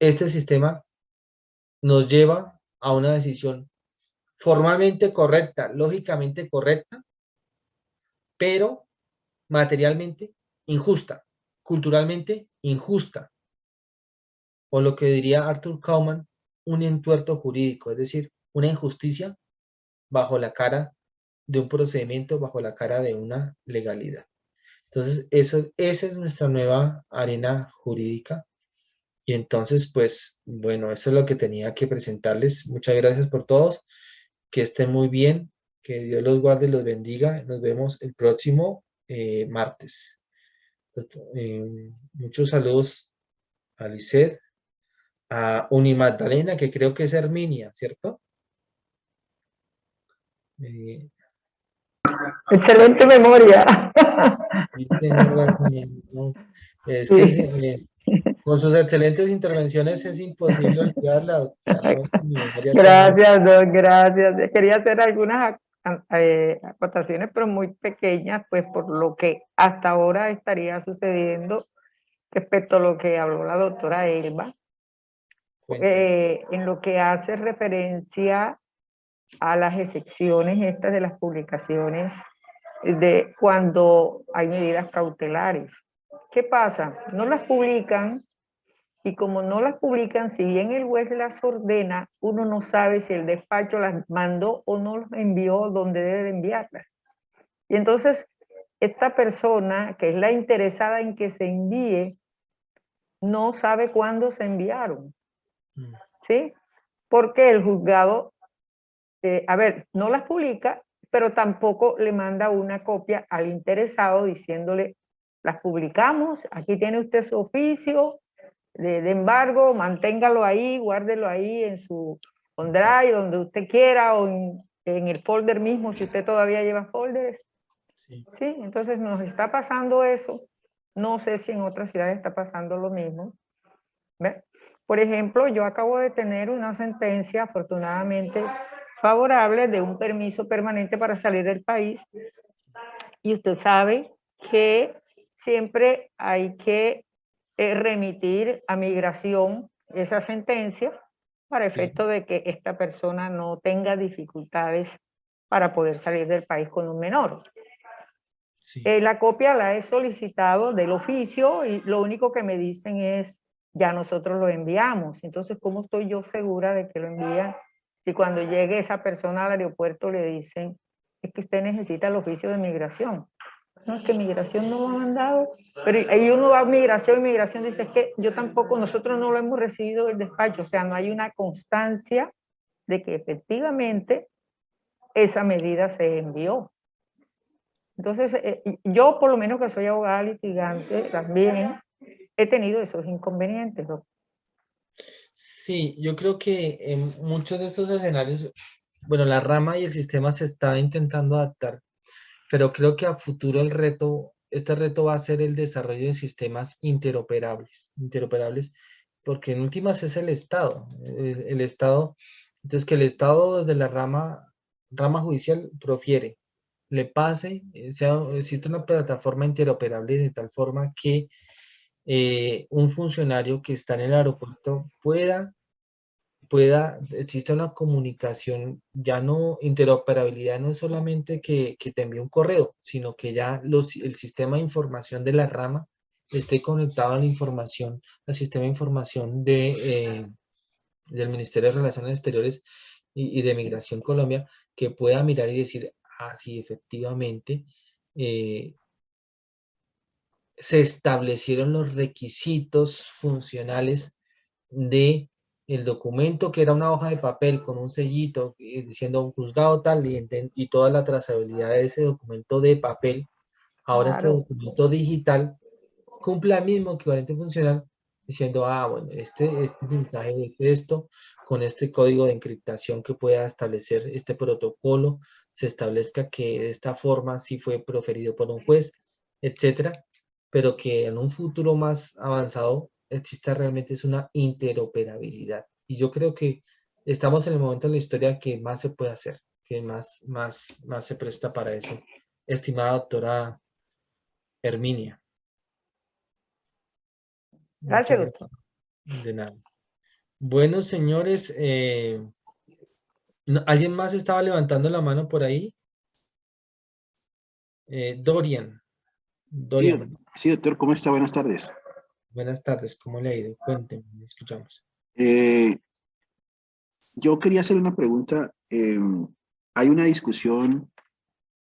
este sistema nos lleva a una decisión formalmente correcta, lógicamente correcta, pero materialmente injusta, culturalmente injusta, o lo que diría Arthur Kauman, un entuerto jurídico, es decir, una injusticia bajo la cara de un procedimiento, bajo la cara de una legalidad. Entonces, esa es nuestra nueva arena jurídica. Y entonces, pues, bueno, eso es lo que tenía que presentarles. Muchas gracias por todos. Que estén muy bien. Que Dios los guarde y los bendiga. Nos vemos el próximo martes. Muchos saludos a Lisette, a Unimagdalena, que creo que es Herminia, ¿cierto? Excelente memoria. ¿No? Es que Sí. con sus excelentes intervenciones es imposible olvidarla. Mi memoria está Gracias, Doc, gracias. Quería hacer algunas acotaciones, pero muy pequeñas, pues por lo que hasta ahora estaría sucediendo respecto a lo que habló la doctora Elba, en lo que hace referencia a las excepciones estas de las publicaciones de cuando hay medidas cautelares. ¿Qué pasa? No las publican. Y como no las publican, si bien el juez las ordena, uno no sabe si el despacho las mandó o no las envió donde debe de enviarlas. Y entonces, esta persona, que es la interesada en que se envíe, no sabe cuándo se enviaron. ¿Sí? Porque el juzgado, no las publica, pero tampoco le manda una copia al interesado diciéndole, las publicamos, aquí tiene usted su oficio, de embargo, manténgalo ahí, guárdelo ahí en su OneDrive, donde usted quiera, o en el folder mismo, si usted todavía lleva folders. Sí. Sí, entonces nos está pasando eso. No sé si en otras ciudades está pasando lo mismo. ¿Ve? Por ejemplo, yo acabo de tener una sentencia, afortunadamente, favorable de un permiso permanente para salir del país. Y usted sabe que siempre hay que remitir a migración esa sentencia para efecto de que esta persona no tenga dificultades para poder salir del país con un menor. Sí. La copia la he solicitado del oficio y lo único que me dicen es, ya nosotros lo enviamos. Entonces, ¿cómo estoy yo segura de que lo envían? Si cuando llegue esa persona al aeropuerto le dicen, es que usted necesita el oficio de migración. No, es que migración no lo ha mandado. Pero ahí uno va a migración y migración dice, es que yo tampoco, nosotros no lo hemos recibido del despacho. O sea, no hay una constancia de que efectivamente esa medida se envió. Entonces, yo por lo menos que soy abogada litigante, también he tenido esos inconvenientes, ¿no? Sí, yo creo que en muchos de estos escenarios, bueno, la rama y el sistema se está intentando adaptar, pero creo que a futuro este reto va a ser el desarrollo de sistemas interoperables, porque en últimas es el Estado, el Estado, entonces que el Estado desde la rama judicial profiere, le pase, existe una plataforma interoperable de tal forma que un funcionario que está en el aeropuerto existe una comunicación, ya no, interoperabilidad no es solamente que te envíe un correo, sino que ya el sistema de información de la rama esté conectado a la información, al sistema de información del Ministerio de Relaciones Exteriores y de Migración Colombia, que pueda mirar y decir, ah, sí, efectivamente, se establecieron los requisitos funcionales de el documento, que era una hoja de papel con un sellito diciendo un juzgado tal y toda la trazabilidad de ese documento de papel. Ahora este Claro. documento digital cumple el mismo equivalente funcional diciendo, ah, bueno, este mensaje de texto con este código de encriptación que pueda establecer este protocolo, se establezca que de esta forma sí fue proferido por un juez, etcétera, pero que en un futuro más avanzado exista realmente es una interoperabilidad. Y yo creo que estamos en el momento de la historia que más se puede hacer, que más se presta para eso. Estimada doctora Herminia. Muchas Gracias, doctor. gracias. De nada. Bueno, señores, ¿alguien más estaba levantando la mano por ahí? Dorian. Sí, Dorian, sí, doctor, ¿cómo está? Buenas tardes. buenas tardes. ¿Cómo le ha ido? Cuéntenme, escuchamos. Eh, yo quería hacer una pregunta. Hay una discusión,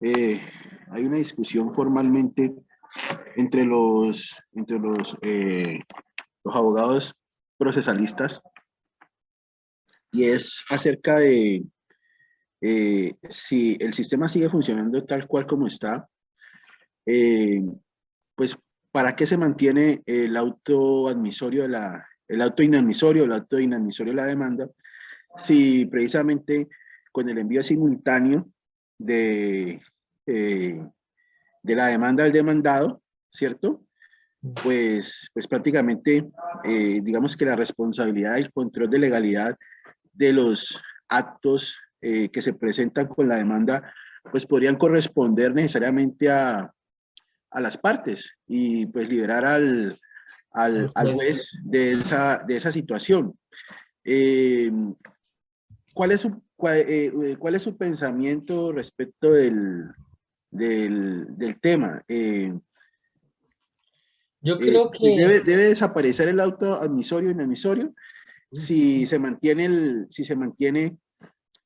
eh, hay una discusión formalmente entre los abogados procesalistas y es acerca de si el sistema sigue funcionando tal cual como está, eh, pues, ¿para qué se mantiene el auto admisorio el auto inadmisorio, de la demanda, si precisamente con el envío simultáneo de, eh, de la demanda al demandado, ¿cierto? Pues prácticamente, digamos que la responsabilidad y el control de legalidad de los actos que se presentan con la demanda, pues podrían corresponder necesariamente a las partes y pues liberar al Pues, juez de esa situación. Eh, ¿cuál es su pensamiento respecto del tema? yo creo Pues que debe desaparecer el auto admisorio e inadmisorio si se mantiene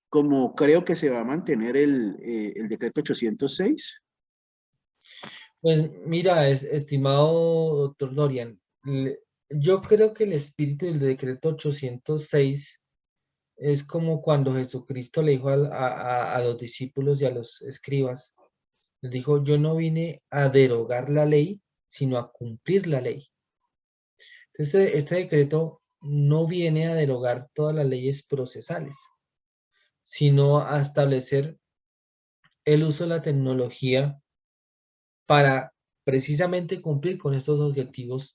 como creo que se va a mantener el decreto 806. Pues mira, estimado doctor Dorian, yo creo que el espíritu del decreto 806 es como cuando Jesucristo le dijo a los discípulos y a los escribas, les dijo, yo no vine a derogar la ley, sino a cumplir la ley. Entonces, este decreto no viene a derogar todas las leyes procesales, sino a establecer el uso de la tecnología para precisamente cumplir con estos objetivos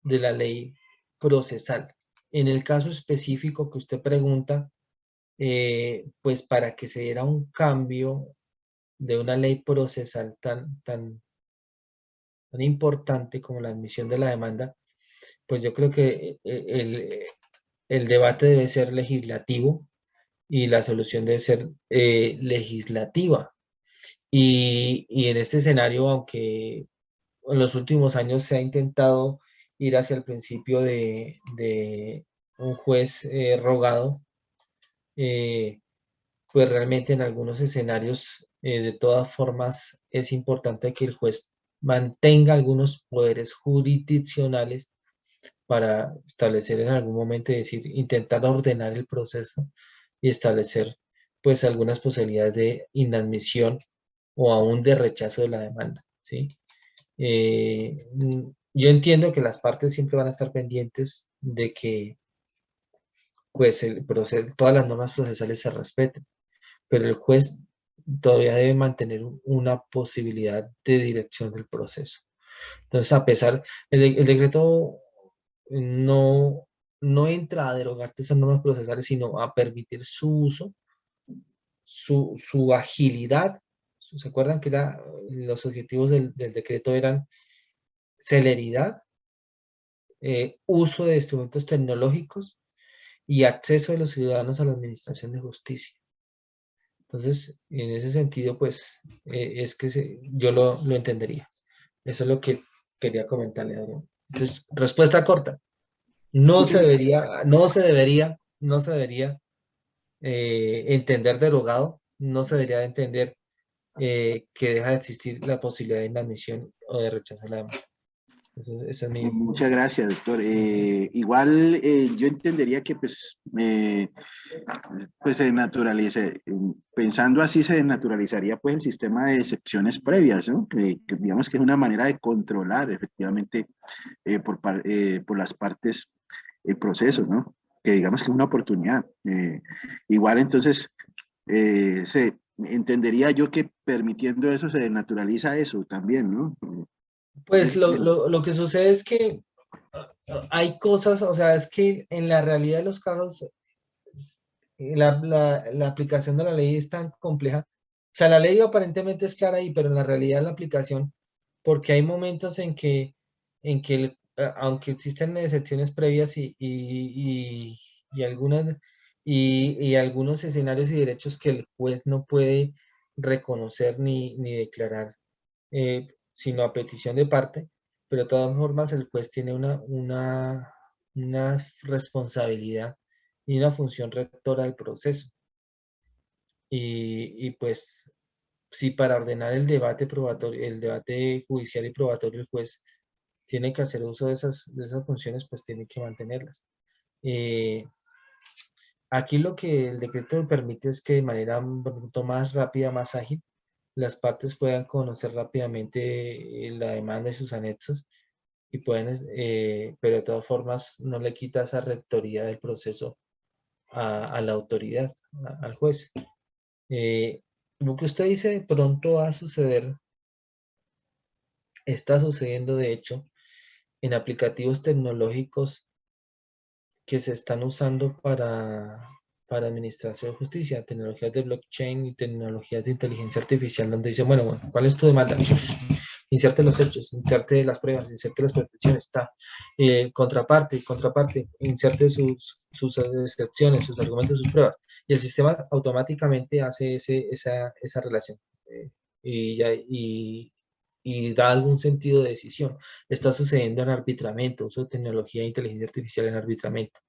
de la ley procesal. En el caso específico que usted pregunta, pues para que se diera un cambio de una ley procesal tan importante como la admisión de la demanda, pues yo creo que el debate debe ser legislativo y la solución debe ser legislativa. Y en este escenario, aunque en los últimos años se ha intentado ir hacia el principio de un juez rogado, eh, pues realmente en algunos escenarios, de todas formas, es importante que el juez mantenga algunos poderes jurisdiccionales para establecer en algún momento, es decir, intentar ordenar el proceso y establecer pues algunas posibilidades de inadmisión o aún de rechazo de la demanda, ¿sí? Yo entiendo que las partes siempre van a estar pendientes de que pues el proceso, todas las normas procesales se respeten, pero el juez todavía debe mantener una posibilidad de dirección del proceso. Entonces, a pesar, el decreto no, no entra a derogar esas normas procesales, sino a permitir su uso, su agilidad. ¿Se acuerdan que los objetivos del decreto eran celeridad, uso de instrumentos tecnológicos y acceso de los ciudadanos a la administración de justicia? Entonces, en ese sentido, pues, es que yo lo entendería. Eso es lo que quería comentarle, Adrián. Entonces, respuesta corta. No se Muchas debería, no se debería entender derogado, no se debería entender que deja de existir la posibilidad de inadmisión o de rechazo a la demanda. Esa es mi... Muchas gracias, doctor. Igual yo entendería que pues se naturalice, pensando así se naturalizaría pues el sistema de excepciones previas, ¿no? Que digamos que es una manera de controlar efectivamente por las partes el proceso, ¿no? Que digamos que es una oportunidad. Igual entonces se entendería yo que permitiendo eso se naturaliza eso también, ¿no? Pues lo que sucede es que hay cosas, o sea, es que en la realidad de los casos, la aplicación de la ley es tan compleja. O sea, la ley aparentemente es clara ahí, pero en la realidad la aplicación, porque hay momentos aunque existen excepciones previas y algunas, y algunos escenarios y derechos que el juez no puede reconocer ni declarar, sino a petición de parte, pero de todas formas el juez tiene una responsabilidad y una función rectora del proceso. Pues, si para ordenar el debate probatorio, el debate judicial y probatorio, el juez tiene que hacer uso de esas funciones, pues tiene que mantenerlas. Aquí lo que el decreto permite es que de manera un poquito más rápida, más ágil, las partes puedan conocer rápidamente la demanda y sus anexos y pero de todas formas no le quita esa rectoría del proceso a la autoridad, al juez. Lo que usted dice de pronto va a suceder, está sucediendo de hecho en aplicativos tecnológicos que se están usando para administración de justicia, tecnologías de blockchain y tecnologías de inteligencia artificial, donde dicen, bueno, ¿cuál es tu demanda? Inserte los hechos, inserte las pruebas, inserte las pretensiones, está. Contraparte, inserte sus excepciones, sus argumentos, sus pruebas. Y el sistema automáticamente hace esa relación. Y da algún sentido de decisión. Está sucediendo en arbitramiento, uso de tecnología e inteligencia artificial en arbitramiento.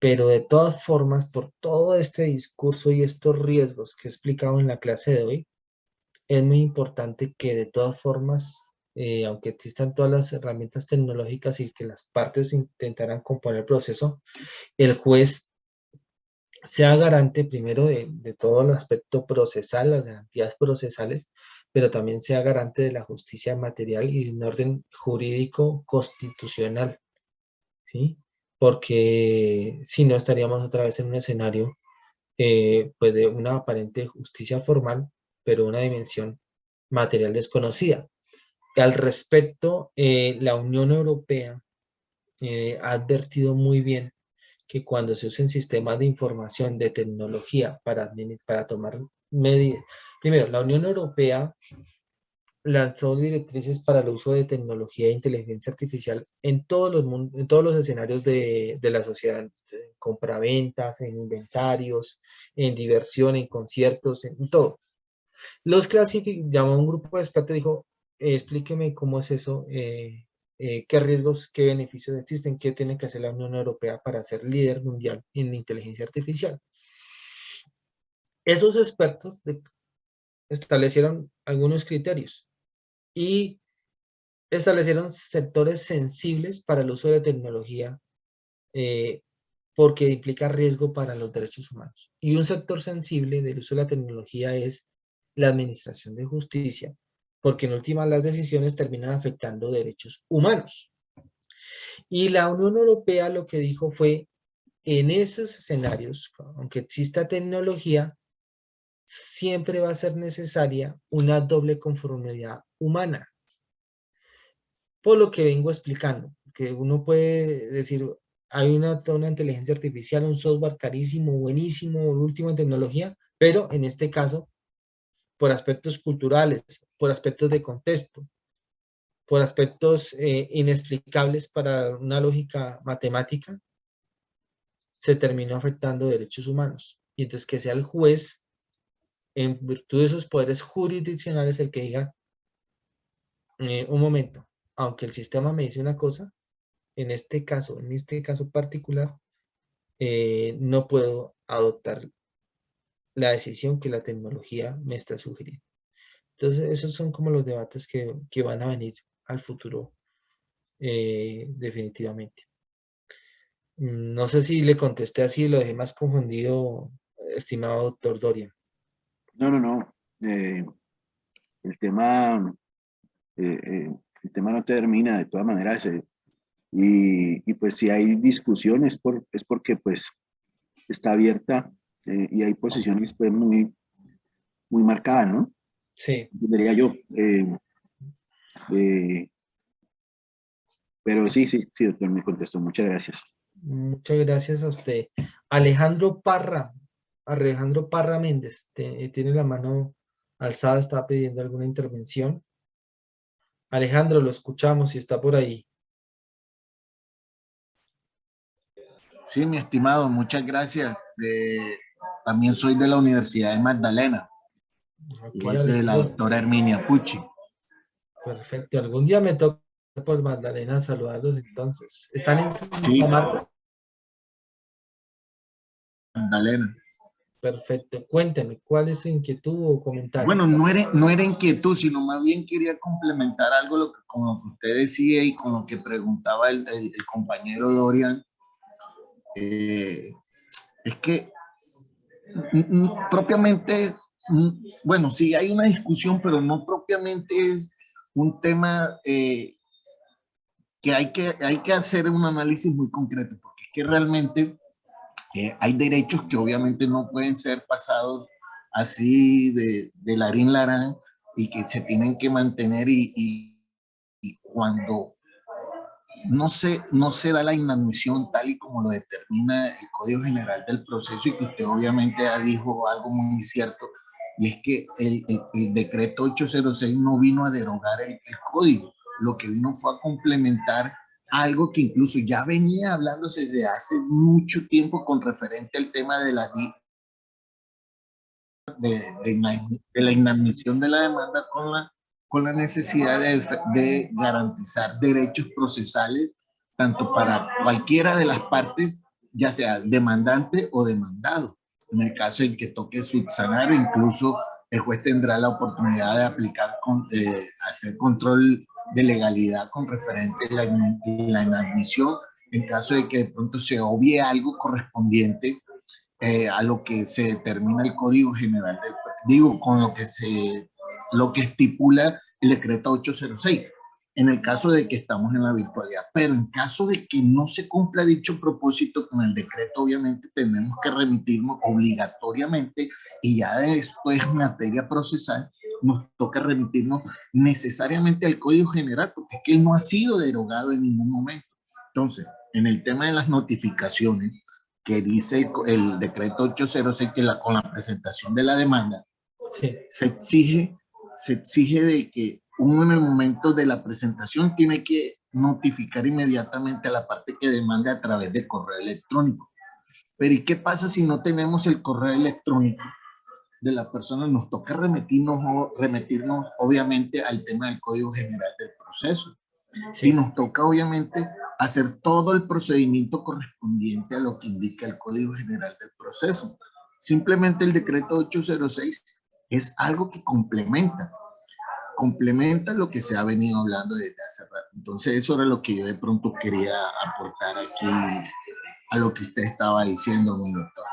Pero de todas formas, por todo este discurso y estos riesgos que he explicado en la clase de hoy, es muy importante que de todas formas, aunque existan todas las herramientas tecnológicas y que las partes intentaran componer el proceso, el juez sea garante primero de todo el aspecto procesal, las garantías procesales, pero también sea garante de la justicia material y de un orden jurídico constitucional, ¿sí? Porque si no estaríamos otra vez en un escenario pues de una aparente justicia formal, pero una dimensión material desconocida. Al respecto, la Unión Europea ha advertido muy bien que cuando se usen sistemas de información, de tecnología para tomar medidas, primero, la Unión Europea lanzó directrices para el uso de tecnología e inteligencia artificial en en todos los escenarios de la sociedad, en compraventas, en inventarios, en diversión, en conciertos, en todo. Llamó a un grupo de expertos y dijo, explíqueme cómo es eso, qué riesgos, qué beneficios existen, qué tiene que hacer la Unión Europea para ser líder mundial en inteligencia artificial. Esos expertos establecieron algunos criterios y establecieron sectores sensibles para el uso de tecnología porque implica riesgo para los derechos humanos. Y un sector sensible del uso de la tecnología es la administración de justicia, porque en última las decisiones terminan afectando derechos humanos. Y la Unión Europea lo que dijo fue, en esos escenarios, aunque exista tecnología, siempre va a ser necesaria una doble conformidad humana. Por lo que vengo explicando, que uno puede decir, hay toda una inteligencia artificial, un software carísimo, buenísimo, último en tecnología, pero en este caso, por aspectos culturales, por aspectos de contexto, por aspectos inexplicables para una lógica matemática, se terminó afectando derechos humanos. Y entonces que sea el juez, en virtud de sus poderes jurisdiccionales, el que diga, un momento, aunque el sistema me dice una cosa, en este caso particular, no puedo adoptar la decisión que la tecnología me está sugiriendo. Entonces, esos son como los debates que van a venir al futuro, definitivamente. No sé si le contesté así, lo dejé más confundido, estimado doctor Dorian. No, no, no. El tema, eh, eh, el tema no termina de todas maneras. Y pues si hay discusiones es porque pues está abierta y hay posiciones pues muy, muy marcadas, ¿no? Sí. Diría yo. Eh, pero sí, sí, sí, doctor, me contestó. Muchas gracias. Muchas gracias a usted. Alejandro Parra Méndez, tiene la mano alzada, está pidiendo alguna intervención. Alejandro, lo escuchamos si está por ahí. Sí, mi estimado, muchas gracias. También soy de la Universidad de Magdalena, Ok, igual que la Alejandro, doctora Herminia Pucci. perfecto. Algún día me toca por Magdalena saludarlos entonces. ¿Están en Sí, Santa Marta? Magdalena. Perfecto. Cuénteme, ¿cuál es su inquietud o comentario? Bueno, no era inquietud, sino más bien quería complementar algo con lo que usted decía y con lo que preguntaba el compañero Dorian. Es que propiamente, bueno, sí hay una discusión, pero no propiamente es un tema que hay que hacer un análisis muy concreto, porque es que realmente hay derechos que obviamente no pueden ser pasados así de larín larán y que se tienen que mantener y cuando no se da la inadmisión tal y como lo determina el Código General del Proceso y que usted obviamente ya dijo algo muy cierto, y es que el decreto 806 no vino a derogar el código, lo que vino fue a complementar algo que incluso ya venía hablándose desde hace mucho tiempo con referente al tema de la inadmisión de la demanda con la necesidad de garantizar derechos procesales tanto para cualquiera de las partes, ya sea demandante o demandado. En el caso en que toque subsanar, incluso el juez tendrá la oportunidad de aplicar, hacer control de legalidad con referente a la inadmisión en caso de que de pronto se obvie algo correspondiente a lo que se determina el Código General del, digo, con lo que estipula el decreto 806, en el caso de que estamos en la virtualidad. Pero en caso de que no se cumpla dicho propósito con el decreto, obviamente tenemos que remitirnos obligatoriamente y ya después en materia procesal nos toca remitirnos necesariamente al Código General, porque es que él no ha sido derogado en ningún momento. Entonces, en el tema de las notificaciones, que dice el decreto 806, que con la presentación de la demanda, Sí. se exige de que uno en el momento de la presentación tiene que notificar inmediatamente a la parte que demande a través de correo electrónico. Pero ¿y qué pasa si no tenemos el correo electrónico de la persona? Nos toca remitirnos obviamente al tema del Código General del Proceso. Sí. Y nos toca obviamente hacer todo el procedimiento correspondiente a lo que indica el Código General del Proceso. Simplemente el decreto 806 es algo que complementa lo que se ha venido hablando desde hace rato. Entonces eso era lo que yo de pronto quería aportar aquí a lo que usted estaba diciendo, mi doctor.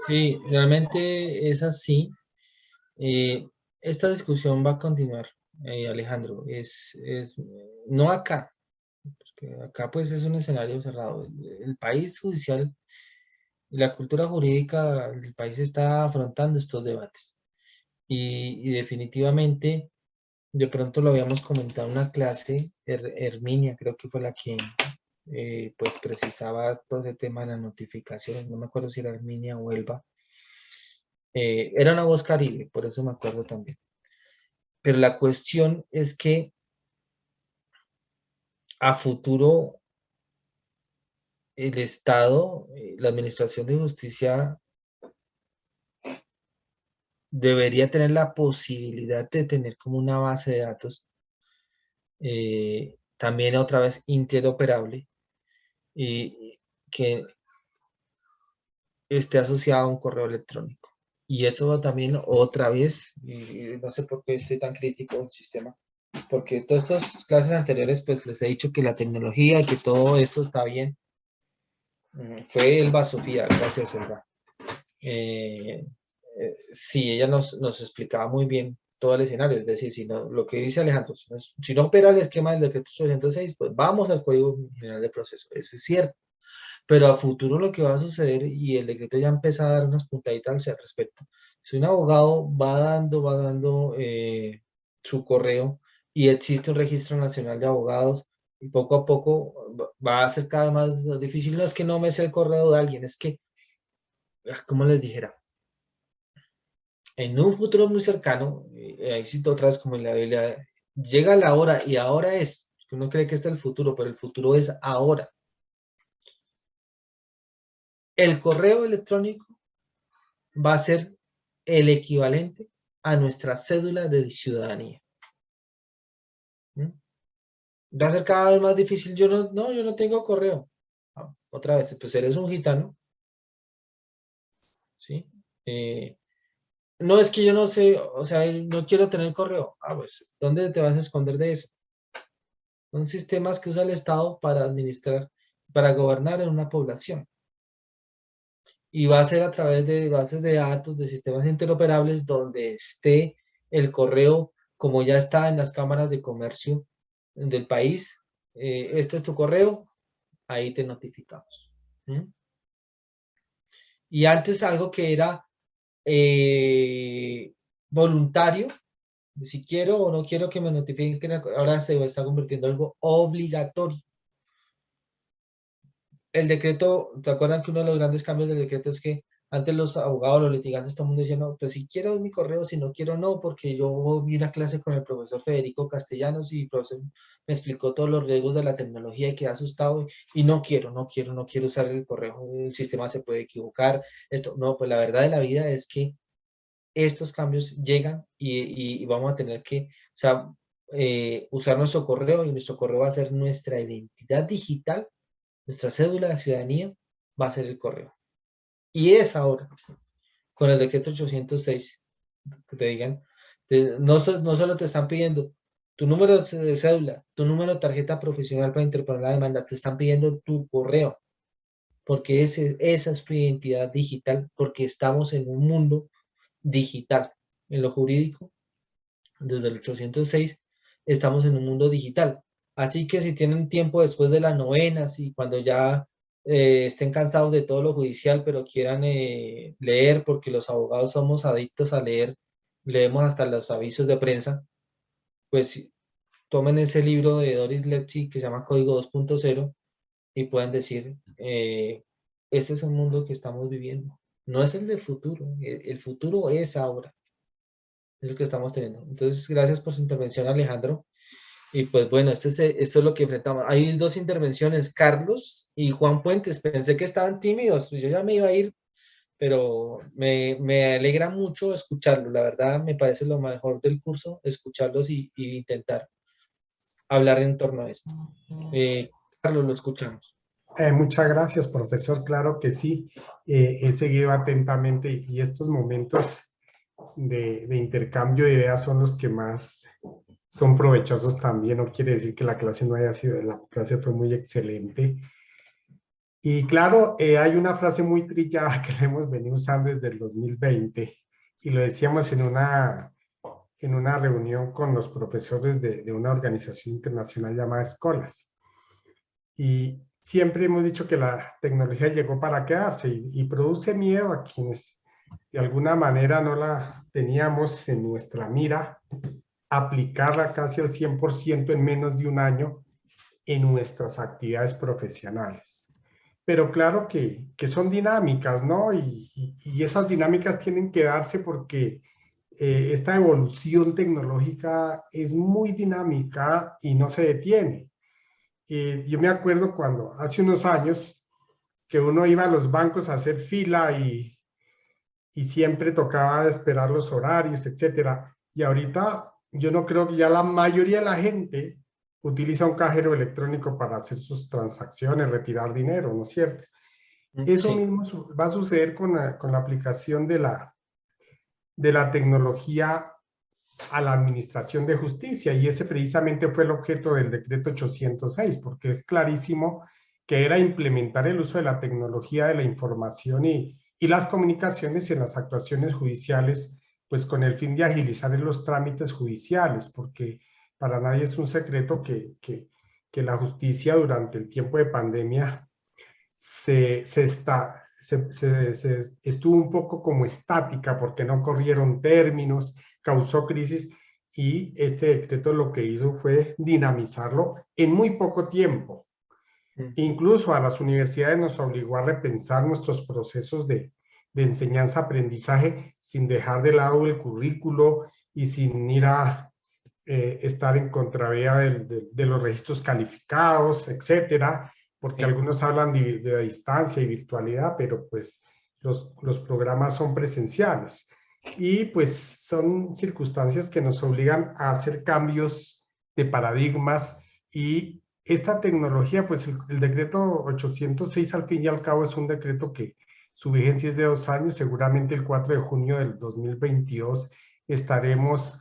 Sí, realmente es así. Esta discusión va a continuar, Alejandro. No acá, porque acá pues es un escenario cerrado. El país judicial y la cultura jurídica del país está afrontando estos debates. Y definitivamente, de pronto lo habíamos comentado en una clase, Herminia creo que fue la que pues precisaba todo ese tema de las notificaciones. No me acuerdo si era Herminia o Elba. Era una voz caribe, por eso me acuerdo también. Pero la cuestión es que a futuro el Estado, la Administración de Justicia debería tener la posibilidad de tener como una base de datos también otra vez interoperable y que esté asociado a un correo electrónico. Y eso también otra vez, y no sé por qué estoy tan crítico del sistema, porque todas estas clases anteriores pues les he dicho que la tecnología y que todo esto está bien. Fue Elba Sofía, gracias Elba. Sí, ella nos explicaba muy bien todo el escenario, es decir, si no, lo que dice Alejandro, si no opera el esquema del decreto 806, pues vamos al Código General de Proceso, eso es cierto, pero a futuro lo que va a suceder, y el decreto ya empieza a dar unas puntaditas al respecto, si un abogado va dando su correo y existe un registro nacional de abogados, y poco a poco va a ser cada vez más difícil. No es que no me sé el correo de alguien, es que, como les dijera, en un futuro muy cercano, ahí cito otra vez como en la Biblia, llega la hora y ahora es, que uno cree que es el futuro, pero el futuro es ahora. El correo electrónico va a ser el equivalente a nuestra cédula de ciudadanía. ¿Mm? Va a ser cada vez más difícil. Yo no tengo correo. Otra vez, pues eres un gitano. ¿Sí? No es que yo no sé, o sea, no quiero tener correo. Pues, ¿dónde te vas a esconder de eso? Son sistemas que usa el Estado para administrar, para gobernar en una población. Y va a ser a través de bases de datos, de sistemas interoperables, donde esté el correo, como ya está en las cámaras de comercio del país. Este es tu correo, ahí te notificamos. ¿Mm? Y antes algo que era voluntario, si quiero o no quiero que me notifiquen, ahora se está convirtiendo en algo obligatorio. El decreto, ¿te acuerdan que uno de los grandes cambios del decreto es que antes los abogados, los litigantes, todo el mundo decía, no, pues si quiero mi correo, si no quiero no, porque yo vi una clase con el profesor Federico Castellanos y el profesor me explicó todos los riesgos de la tecnología y quedé asustado y no quiero usar el correo, el sistema se puede equivocar, esto, no, pues la verdad de la vida es que estos cambios llegan y vamos a tener que, o sea, usar nuestro correo, y nuestro correo va a ser nuestra identidad digital. Nuestra cédula de ciudadanía va a ser el correo. Y es ahora, con el decreto 806, que te digan, no solo te están pidiendo tu número de cédula, tu número de tarjeta profesional para interponer la demanda, te están pidiendo tu correo, porque esa es tu identidad digital, porque estamos en un mundo digital. En lo jurídico, desde el 806, estamos en un mundo digital. Así que si tienen tiempo después de las novenas y cuando ya estén cansados de todo lo judicial, pero quieran leer, porque los abogados somos adictos a leer, leemos hasta los avisos de prensa, pues tomen ese libro de Doris Letsy que se llama Código 2.0 y pueden decir, este es el mundo que estamos viviendo. No es el del futuro, el futuro es ahora. Es lo que estamos teniendo. Entonces, gracias por su intervención, Alejandro. Y pues bueno, esto es lo que enfrentamos. Hay dos intervenciones, Carlos y Juan Puentes. Pensé que estaban tímidos, yo ya me iba a ir, pero me alegra mucho escucharlos. La verdad, me parece lo mejor del curso, escucharlos y intentar hablar en torno a esto. Carlos, lo escuchamos. Muchas gracias, profesor. Claro que sí, he seguido atentamente y estos momentos de intercambio de ideas son los que más son provechosos también. No quiere decir que la clase no haya sido, la clase fue muy excelente. Y claro, hay una frase muy trillada que la hemos venido usando desde el 2020 y lo decíamos en una reunión con los profesores de una organización internacional llamada Escolas. Y siempre hemos dicho que la tecnología llegó para quedarse y produce miedo a quienes de alguna manera no la teníamos en nuestra mira, aplicarla casi al 100% en menos de un año en nuestras actividades profesionales. Pero claro que son dinámicas, ¿no? Y esas dinámicas tienen que darse porque esta evolución tecnológica es muy dinámica y no se detiene. Yo me acuerdo cuando hace unos años que uno iba a los bancos a hacer fila y siempre tocaba esperar los horarios, etcétera. Y ahorita yo no creo que ya la mayoría de la gente utiliza un cajero electrónico para hacer sus transacciones, retirar dinero, ¿no es cierto? Eso Sí. mismo va a suceder con la aplicación de la tecnología a la administración de justicia, y ese precisamente fue el objeto del decreto 806, porque es clarísimo que era implementar el uso de la tecnología de la información y las comunicaciones en las actuaciones judiciales, pues con el fin de agilizar en los trámites judiciales, porque para nadie es un secreto que la justicia durante el tiempo de pandemia estuvo un poco como estática porque no corrieron términos, causó crisis, y este decreto lo que hizo fue dinamizarlo en muy poco tiempo. Incluso a las universidades nos obligó a repensar nuestros procesos de enseñanza-aprendizaje sin dejar de lado el currículo y sin ir a estar en contravía de los registros calificados, etcétera, porque algunos hablan de distancia y virtualidad, pero pues los programas son presenciales. Y pues son circunstancias que nos obligan a hacer cambios de paradigmas, y esta tecnología, pues el decreto 806 al fin y al cabo es un decreto que su vigencia es de 2 años, seguramente el 4 de junio del 2022 estaremos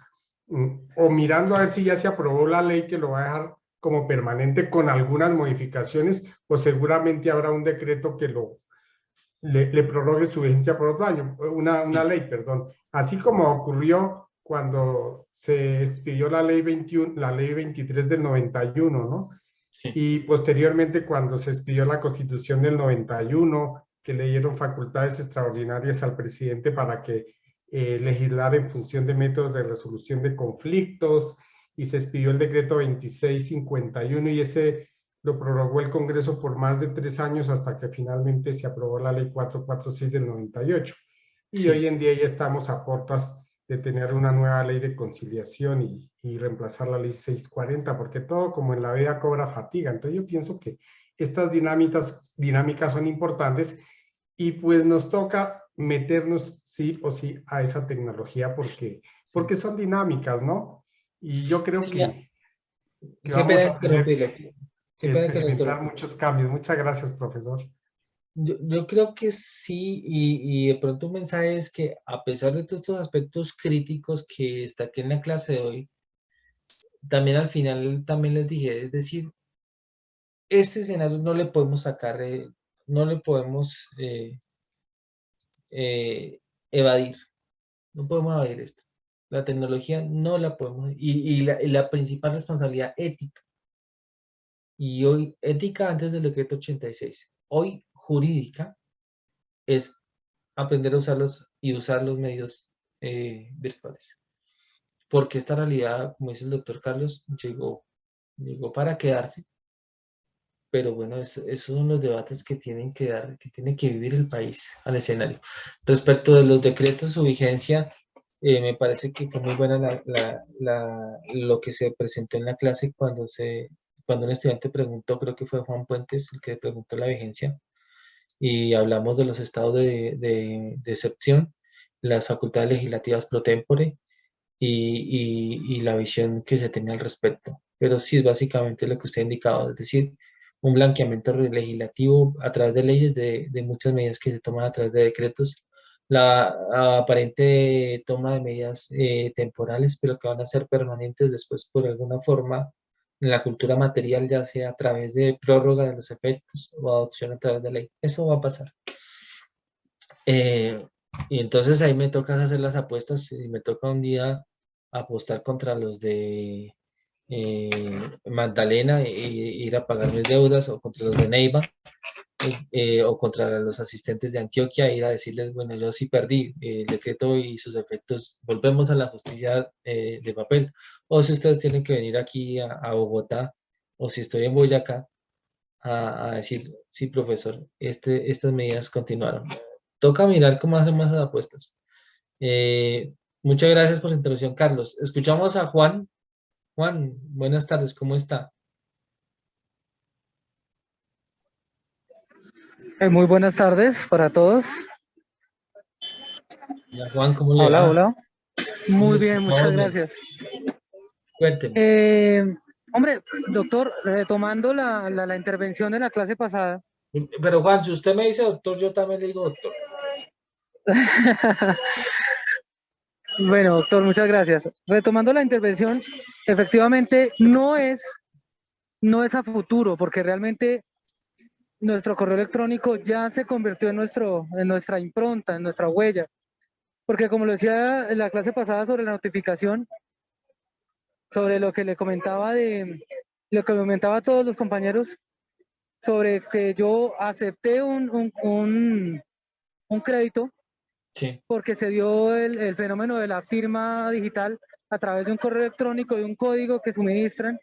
o mirando a ver si ya se aprobó la ley que lo va a dejar como permanente con algunas modificaciones, o seguramente habrá un decreto que le prorrogue su vigencia por otro año, una ley, perdón. Así como ocurrió cuando se expidió la ley 21, la ley 23 del 91, ¿no? Sí. Y posteriormente cuando se expidió la Constitución del 91, que le dieron facultades extraordinarias al presidente para que legislar en función de métodos de resolución de conflictos, y se expidió el decreto 2651 y ese lo prorrogó el Congreso por más de 3 años hasta que finalmente se aprobó la ley 446 del 98. Y sí, hoy en día ya estamos a puertas de tener una nueva ley de conciliación y reemplazar la ley 640, porque todo como en la vida cobra fatiga. Entonces yo pienso que estas dinámicas son importantes y pues nos toca meternos sí o sí a esa tecnología porque son dinámicas, ¿no? Y yo creo Sí, que vamos a tener que experimentar que muchos cambios. Muchas gracias, profesor. yo creo que sí, y de pronto un mensaje es que a pesar de todos estos aspectos críticos que está aquí en la clase de hoy, también al final también les dije, es decir, este escenario no le podemos sacar, no le podemos evadir, no podemos evadir esto. La tecnología no la podemos, y la principal responsabilidad ética, y hoy ética antes del decreto 86, hoy jurídica, es aprender a usarlos y usar los medios virtuales. Porque esta realidad, como dice el doctor Carlos, llegó para quedarse. pero bueno, esos son los debates que tienen que dar, que tiene que vivir el país al escenario. Respecto de los decretos, su vigencia, me parece que fue muy buena lo que se presentó en la clase cuando un estudiante preguntó, creo que fue Juan Puentes el que preguntó la vigencia, y hablamos de los estados de excepción, las facultades legislativas pro tempore y la visión que se tenía al respecto. Pero sí es básicamente lo que usted ha indicado, es decir, un blanqueamiento legislativo a través de leyes de muchas medidas que se toman a través de decretos, la aparente toma de medidas temporales, pero que van a ser permanentes después por alguna forma en la cultura material, ya sea a través de prórroga de los efectos o adopción a través de ley. Eso va a pasar. Y entonces ahí me toca hacer las apuestas y me toca un día apostar contra los de Magdalena e ir a pagar mis deudas, o contra los de Neiva, o contra los asistentes de Antioquia, ir a decirles, bueno, yo sí perdí el decreto y sus efectos, volvemos a la justicia de papel. O si ustedes tienen que venir aquí a Bogotá, o si estoy en Boyacá, a decir, sí, profesor, estas medidas continuaron. Toca mirar cómo hacemos esas apuestas. Muchas gracias por su intervención, Carlos. Escuchamos a Juan. Juan, buenas tardes, ¿cómo está? Muy buenas tardes para todos. Hola, Juan, ¿cómo le Hola, va? hola. Muy Lo bien, muchas escuchamos bien. gracias. Cuénteme. Hombre, doctor, retomando la intervención de la clase pasada. Pero Juan, si usted me dice doctor, yo también le digo doctor. Bueno, doctor, muchas gracias. Retomando la intervención, efectivamente no es a futuro, porque realmente nuestro correo electrónico ya se convirtió en nuestra impronta, en nuestra huella. Porque como lo decía en la clase pasada sobre la notificación, sobre lo que le comentaba lo que me comentaba a todos los compañeros, sobre que yo acepté un crédito Sí. porque se dio el fenómeno de la firma digital a través de un correo electrónico y un código que suministran.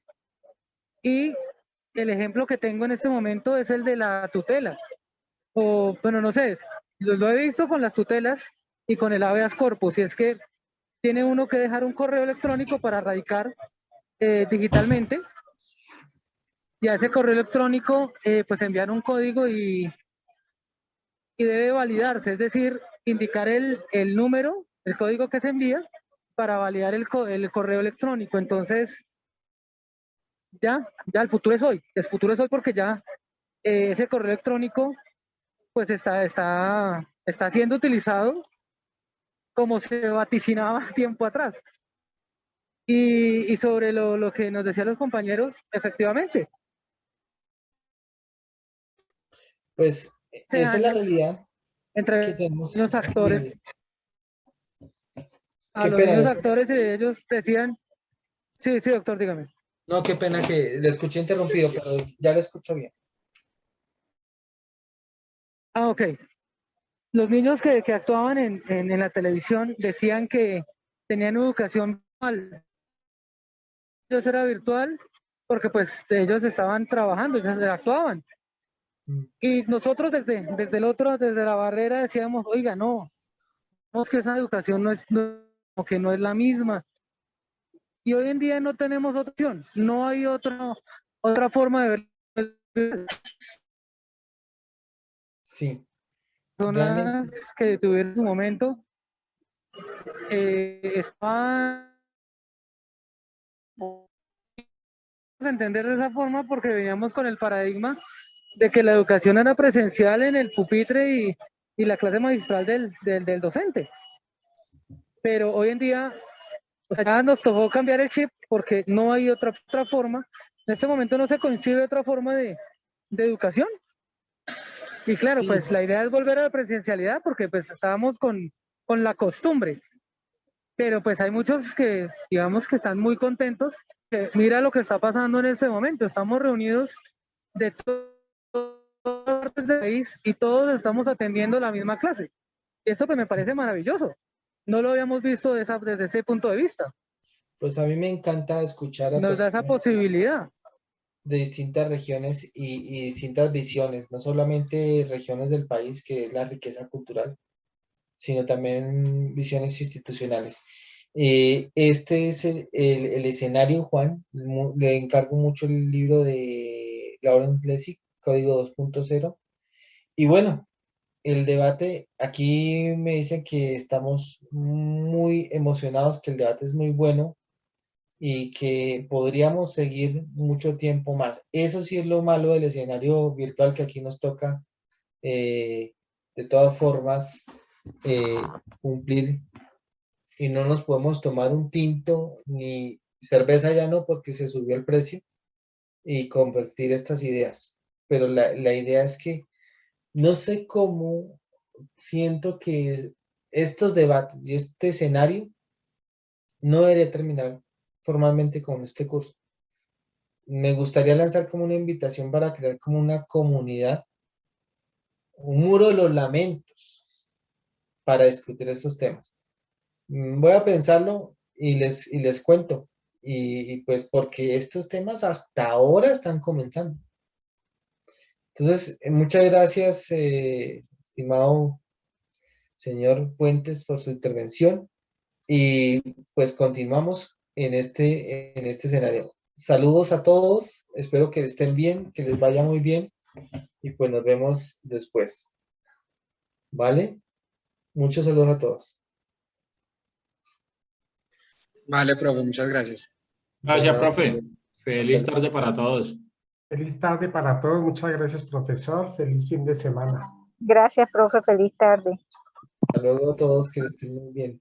Y el ejemplo que tengo en este momento es el de la tutela. O, bueno, no sé, lo he visto con las tutelas y con el habeas corpus, y es que tiene uno que dejar un correo electrónico para radicar digitalmente, y a ese correo electrónico pues enviar un código y debe validarse, es decir, indicar el número, el código que se envía para validar el correo electrónico. Entonces, ya el futuro es hoy. El futuro es hoy porque ya ese correo electrónico pues está siendo utilizado como se vaticinaba tiempo atrás. Y sobre lo que nos decían los compañeros, efectivamente. Pues esa es la realidad que Entre tenemos. los actores, Qué los pena. niños actores, ellos decían, sí, doctor, dígame. No, qué pena que le escuché interrumpido, pero ya le escucho bien. Ah, ok. Los niños que actuaban en la televisión decían que tenían educación virtual. Ellos era virtual porque pues ellos estaban trabajando, ellos actuaban. Y nosotros desde la barrera decíamos, oiga, no, que esa educación que no es la misma. Y hoy en día no tenemos otra opción, no hay otra forma de ver. Sí. Personas que tuvieron su momento estaban a entender de esa forma porque veníamos con el paradigma de que la educación era presencial en el pupitre y la clase magistral del docente. Pero hoy en día, o sea, ya nos tocó cambiar el chip porque no hay otra forma. En este momento no se concibe otra forma de educación. Y claro, pues la idea es volver a la presencialidad porque pues estábamos con la costumbre. Pero pues hay muchos que, digamos, que están muy contentos. Que mira lo que está pasando en este momento. Estamos reunidos de todas partes del país y todos estamos atendiendo la misma clase. Esto pues me parece maravilloso. No lo habíamos visto desde ese punto de vista. Pues a mí me encanta escuchar a Nos da esa personas. posibilidad. de distintas regiones y distintas visiones, no solamente regiones del país, que es la riqueza cultural, sino también visiones institucionales. Este es el escenario, Juan. Le encargo mucho el libro de Lawrence Lessig, Código 2.0. Y bueno, el debate, aquí me dicen que estamos muy emocionados, que el debate es muy bueno y que podríamos seguir mucho tiempo más. Eso sí es lo malo del escenario virtual, que aquí nos toca, de todas formas, cumplir, y no nos podemos tomar un tinto ni cerveza, ya no, porque se subió el precio, y convertir estas ideas. Pero la idea es que no sé cómo, siento que estos debates y este escenario no debería terminar formalmente con este curso. Me gustaría lanzar como una invitación para crear como una comunidad, un muro de los lamentos para discutir estos temas. Voy a pensarlo y les cuento. Y pues porque estos temas hasta ahora están comenzando. Entonces, muchas gracias, estimado señor Puentes, por su intervención. Y pues continuamos en este escenario. Saludos a todos, espero que estén bien, que les vaya muy bien y pues nos vemos después. ¿Vale? Muchos saludos a todos. Vale, profe, muchas gracias. Gracias, Bueno, profe. Feliz tarde para todos. Feliz tarde para todos. Muchas gracias, profesor. Feliz fin de semana. Gracias, profe. Feliz tarde. hasta luego a todos, que estén muy bien.